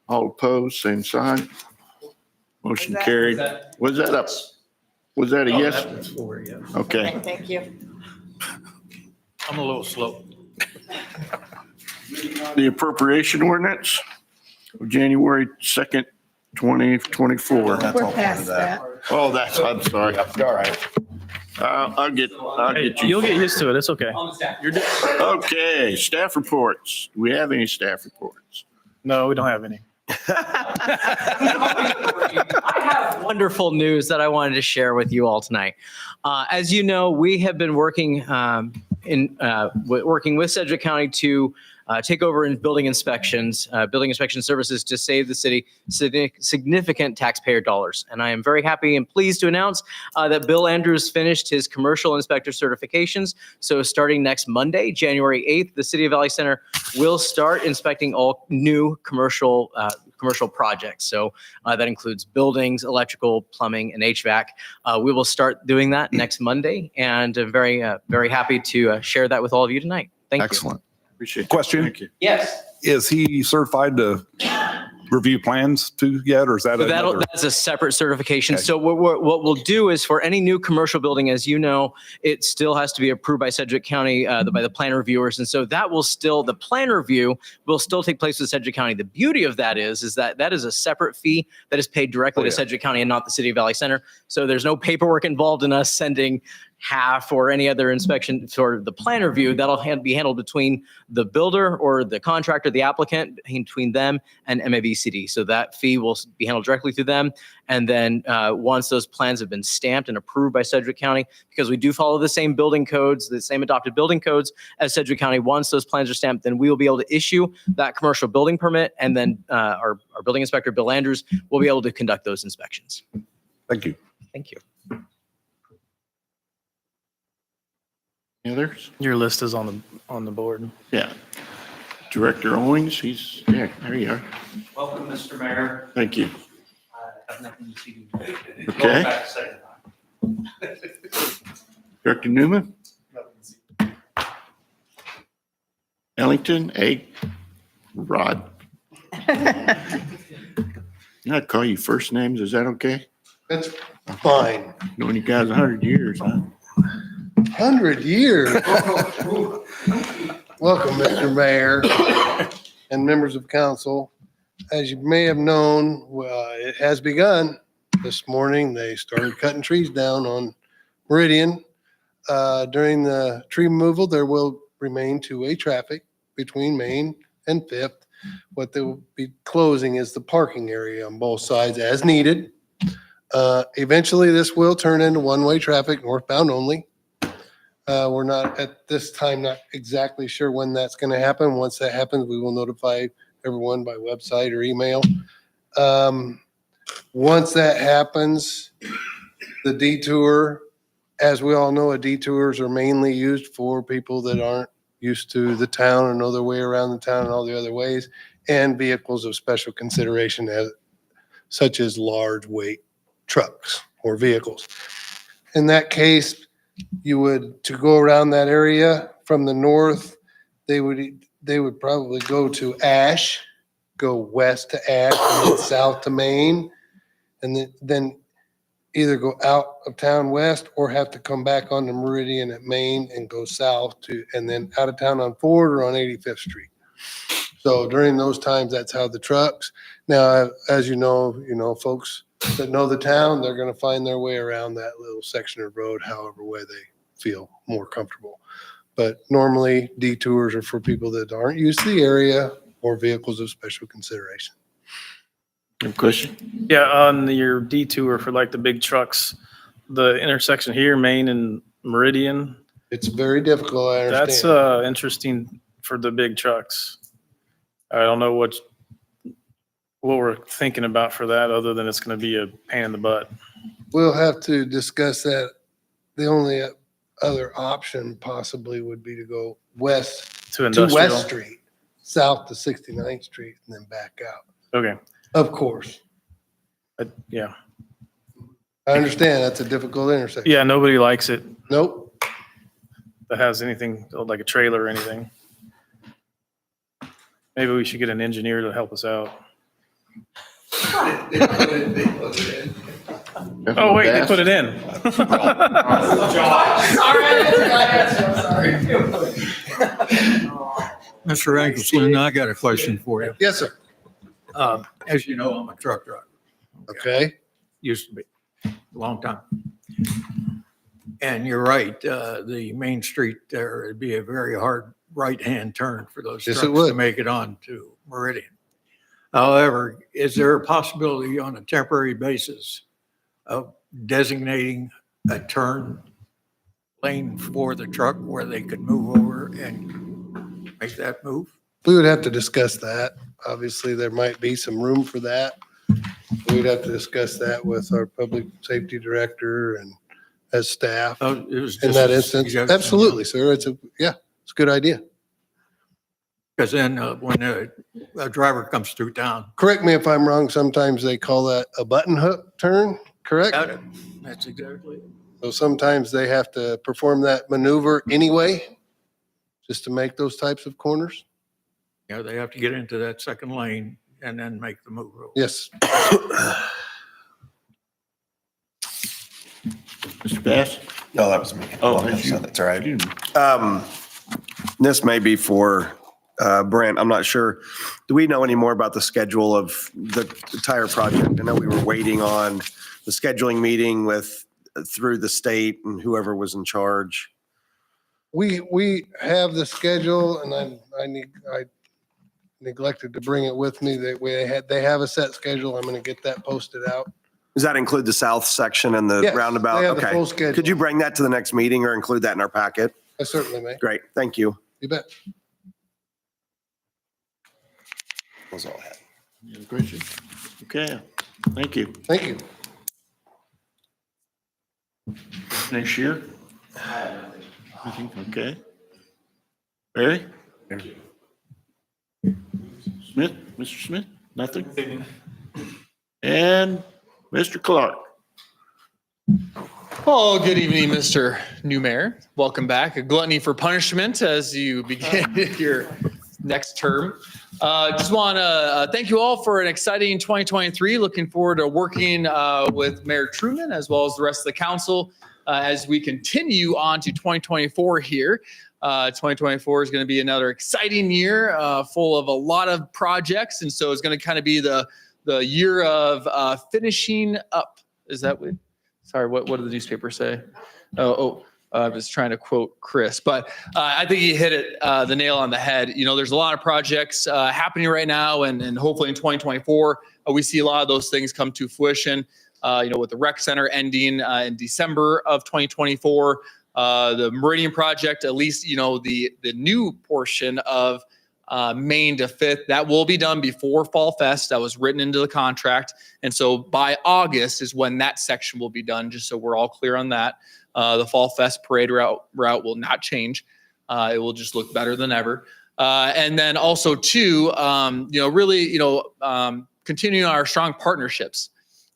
All opposed, same sign. Motion Was that- carried. Was that up? Was that a Oh, yes? that was for, yes. Okay. Thank you. I'm a little slow. The appropriation ordinance of January 2nd, 2024. We're past that. Oh, I'm sorry. All right. I'll get you. You'll get used to it. It's okay. You're doing. Okay, staff reports. Do we have any staff reports? No, we don't have any. I have wonderful news that I wanted to share with you all tonight. As you know, we have been working working with Sedgwick County to take over in building inspection services to save the city significant taxpayer dollars. And I am very happy and pleased to announce that Bill Andrews finished his commercial inspector certifications. So starting next Monday, January 8th, the City of Valley Center will start inspecting all new commercial projects. So that includes buildings, electrical, plumbing, and HVAC. We will start doing that next Monday, and I'm very happy to share that with all of you tonight. Thank you. Excellent. Appreciate it. Question? Thank you. Yes. Is he certified to review plans too yet, or is that So another? that's a separate certification. Okay. So what we'll do is for any new commercial building, as you know, it still has to be approved by Sedgwick County, by the plan reviewers. And so that will still, the plan review will still take place with Sedgwick County. The beauty of that is that is a separate fee that is paid directly to Sedgwick County and not the City of Valley Center. So there's no paperwork involved in us sending half or any other inspection for the plan review. That'll be handled between the builder or the contractor, the applicant, between them and MAVCD. So that fee will be handled directly through them. And then once those plans have been stamped and approved by Sedgwick County, because we do follow the same building codes, the same adopted building codes as Sedgwick County, once those plans are stamped, then we will be able to issue that commercial building permit. And then our building inspector, Bill Andrews, will be able to conduct those inspections. Thank you. Thank you. Any others? Your list is on the board. Yeah. Director Owings, there you are. Welcome, Mr. Mayor. Thank you. I have nothing to see. Okay. Back a second time. Director Newman? Ellington, Rod. I call you first names, is that okay? That's fine. Known you guys 100 years, huh? 100 years. Welcome, Mr. Mayor and members of council. As you may have known, it has begun. This morning, they started cutting trees down on Meridian. During the tree removal, there will remain two-way traffic between Main and Fifth. What they will be closing is the parking area on both sides as needed. Eventually, this will turn into one-way traffic, northbound only. We're not at this time, not exactly sure when that's going to happen. Once that happens, we will notify everyone by website or email. Once that happens, the detour, as we all know, detours are mainly used for people that aren't used to the town or know their way around the town and all the other ways, and vehicles of special consideration such as large weight trucks or vehicles. In that case, to go around that area from the north, they would probably go to Ash, go west to Ash, and then south to Main, and then either go out of town west or have to come back on the Meridian at Main and go south and then out of town on Ford or on 85th Street. So during those times, that's how the trucks. Now, as you know, folks that know the town, they're going to find their way around that little section of road, however way they feel more comfortable. But normally detours are for people that aren't used to the area or vehicles of special consideration. Question? Yeah, on your detour for like the big trucks, the intersection here, Main and Meridian. It's very difficult, I understand. That's interesting for the big trucks. I don't know what we're thinking about for that, other than it's going to be a pain in the butt. We'll have to discuss that. The only other option possibly would be to go west To to industrial. West Street, south to 69th Street, and then back out. Okay. Of course. Yeah. I understand that's a difficult intersection. Yeah, nobody likes it. Nope. That has anything like a trailer or anything. Maybe we should get an engineer to help us out. Oh, wait, they put it in. Mr. Ankelson, I got a question for you. Yes, sir. As you know, I'm a truck driver. Okay. Used to be, a long time. And you're right, the main street there, it'd be a very hard right-hand turn for those Yes, it trucks would. to make it on to Meridian. However, is there a possibility on a temporary basis of designating a turn lane for the truck where they could move over and make that move? We would have to discuss that. Obviously, there might be some room for that. We'd have to discuss that with our public safety director and as staff Oh, it was in just that a instance. suggestion. Absolutely, sir. It's a good idea. Because then when a driver comes through town, Correct me if I'm wrong. Sometimes they call that a button hook turn, correct? got it. That's exactly it. So sometimes they have to perform that maneuver anyway, just to make those types of corners. Yeah, they have to get into that second lane and then make the move. Yes. Mr. Bass? No, that was me. Oh, that's you. That's all right. This may be for Brent. I'm not sure. Do we know any more about the schedule of the entire project? I know we were waiting on the scheduling meeting through the state and whoever was in charge. We have the schedule and I neglected to bring it with me. They have a set schedule. I'm going to get that posted out. Does that include the south section and the Yes, roundabout? they have the Okay. full schedule. Could you bring that to the next meeting or include that in our packet? I certainly may. Great. Thank you. You bet. That's all I had. Any other questions? Okay, thank you. Thank you. Next year? Okay. Barry? Smith, Mr. Smith, nothing? And Mr. Clark? Oh, good evening, Mr. New Mayor. Welcome back. A gluttony for punishment as you begin your next term. Just want to thank you all for an exciting 2023. Looking forward to working with Mayor Truman as well as the rest of the council as we continue on to 2024 here. 2024 is going to be another exciting year full of a lot of projects. And so it's going to kind of be the year of finishing up. Is that what? Sorry, what did the newspaper say? I was trying to quote Chris, but I think he hit it the nail on the head. You know, there's a lot of projects happening right now, and hopefully in 2024 we see a lot of those things come to fruition. You know, with the rec center ending in December of 2024, the Meridian project, at least you know the new portion of Main to Fifth, that will be done before Fall Fest. That was written into the contract. And so by August is when that section will be done, just so we're all clear on that. The Fall Fest parade route will not change. It will just look better than ever. And then also too, you know, really, you know, continuing our strong partnerships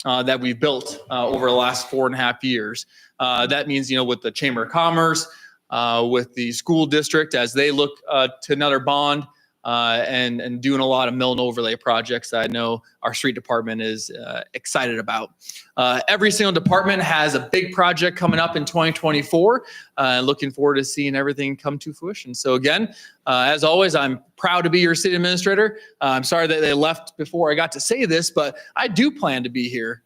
that we've built over the last 4.5 years. That means, you know, with the Chamber of Commerce, with the school district, as they look to another bond, and doing a lot of mill and overlay projects that I know our street department is excited about. Every single department has a big project coming up in 2024. Looking forward to seeing everything come to fruition. So again, as always, I'm proud to be your city administrator. I'm sorry that they left before I got to say this, but I do plan to be here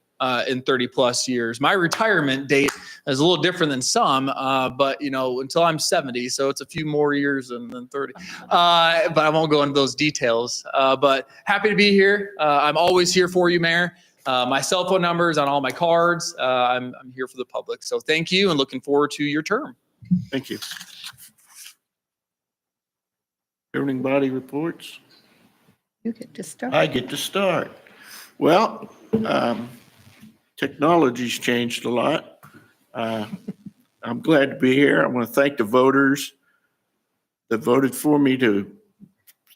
in 30 plus years. My retirement date is a little different than some, but you know, until I'm 70, so it's a few more years than 30. But I won't go into those details. But happy to be here. I'm always here for you, Mayor. My cell phone number is on all my cards. I'm here for the public. So thank you and looking forward to your term. Thank you. Governing body reports? You get to start. I get to start. Well, technology's changed a lot. I'm glad to be here. I want to thank the voters that voted for me to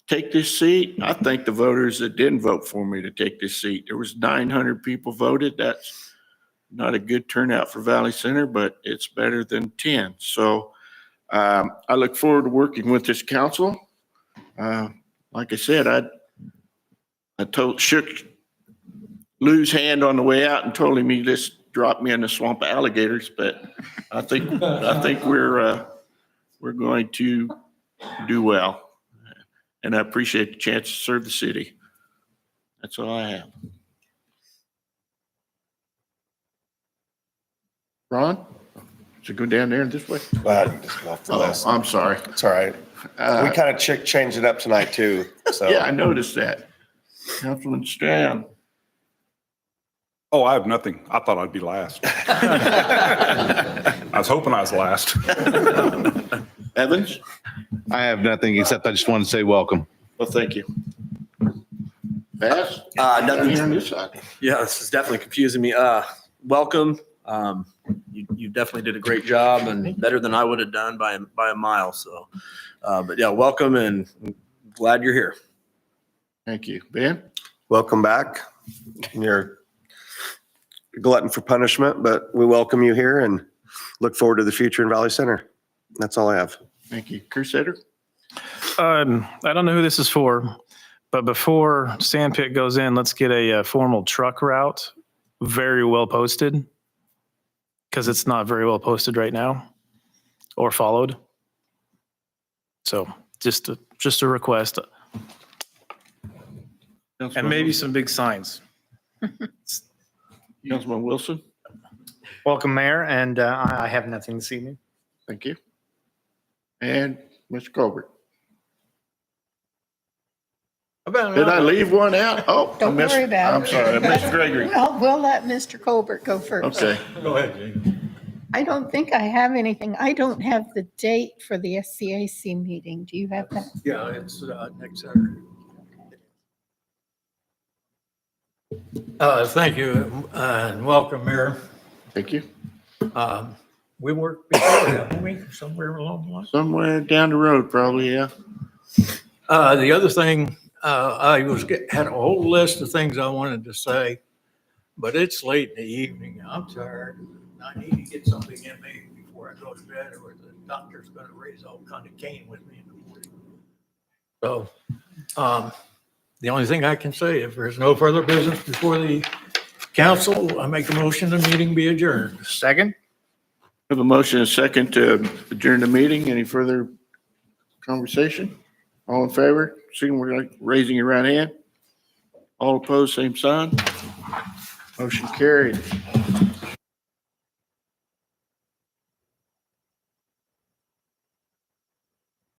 take this seat. I thank the voters that didn't vote for me to take this seat. There was 900 people voted. That's not a good turnout for Valley Center, but it's better than 10. So I look forward to working with this council. Like I said, I shook Lou's hand on the way out and told him he just dropped me in the swamp of alligators, but I think we're going to do well. And I appreciate the chance to serve the city. That's all I have. Ron? Should go down there this way? Glad you just left the list. I'm sorry. It's all right. We kind of changed it up tonight too. So Yeah, I noticed that. Councilman Strand. Oh, I have nothing. I thought I'd be last. I was hoping I was last. Evans? I have nothing except I just want to say welcome. Well, thank you. Bass? Nothing. Here on this side. Yeah, this is definitely confusing me. Welcome. You definitely did a great job and better than I would have done by a mile. So, but yeah, welcome and glad you're here. Thank you. Ben? Welcome back. You're a glutton for punishment, but we welcome you here and look forward to the future in Valley Center. That's all I have. Thank you. Crusader? I don't know who this is for, but before Sandpit goes in, let's get a formal truck route very well posted, because it's not very well posted right now or followed. So just a request. And maybe some big signs. Councilman Wilson? Welcome, Mayor, and I have nothing this evening. Thank you. And Mr. Colbert? Did I leave one out? Oh, I Don't missed. worry about it. I'm sorry, I missed Gregory. Well, we'll let Mr. Colbert go first. Okay. Go ahead, Jane. I don't think I have anything. I don't have the date for the SCAC meeting. Do you have that? Yeah, it's next Saturday. Thank you, and welcome, Mayor. Thank you. We worked before, haven't we, somewhere along the line? Somewhere down the road, probably, yeah. The other thing, had a whole list of things I wanted to say, but it's late in the evening. I'm tired. I need to get something in me before I go to bed, or the doctor's gonna raise all kind of cane with me in the morning. So, the only thing I can say, if there's no further business before the council, I make a motion the meeting be adjourned. Second? Have a motion and a second to adjourn the meeting. Any further conversation? All in favor? Signal by raising your right hand. All opposed, same sign. Motion carried.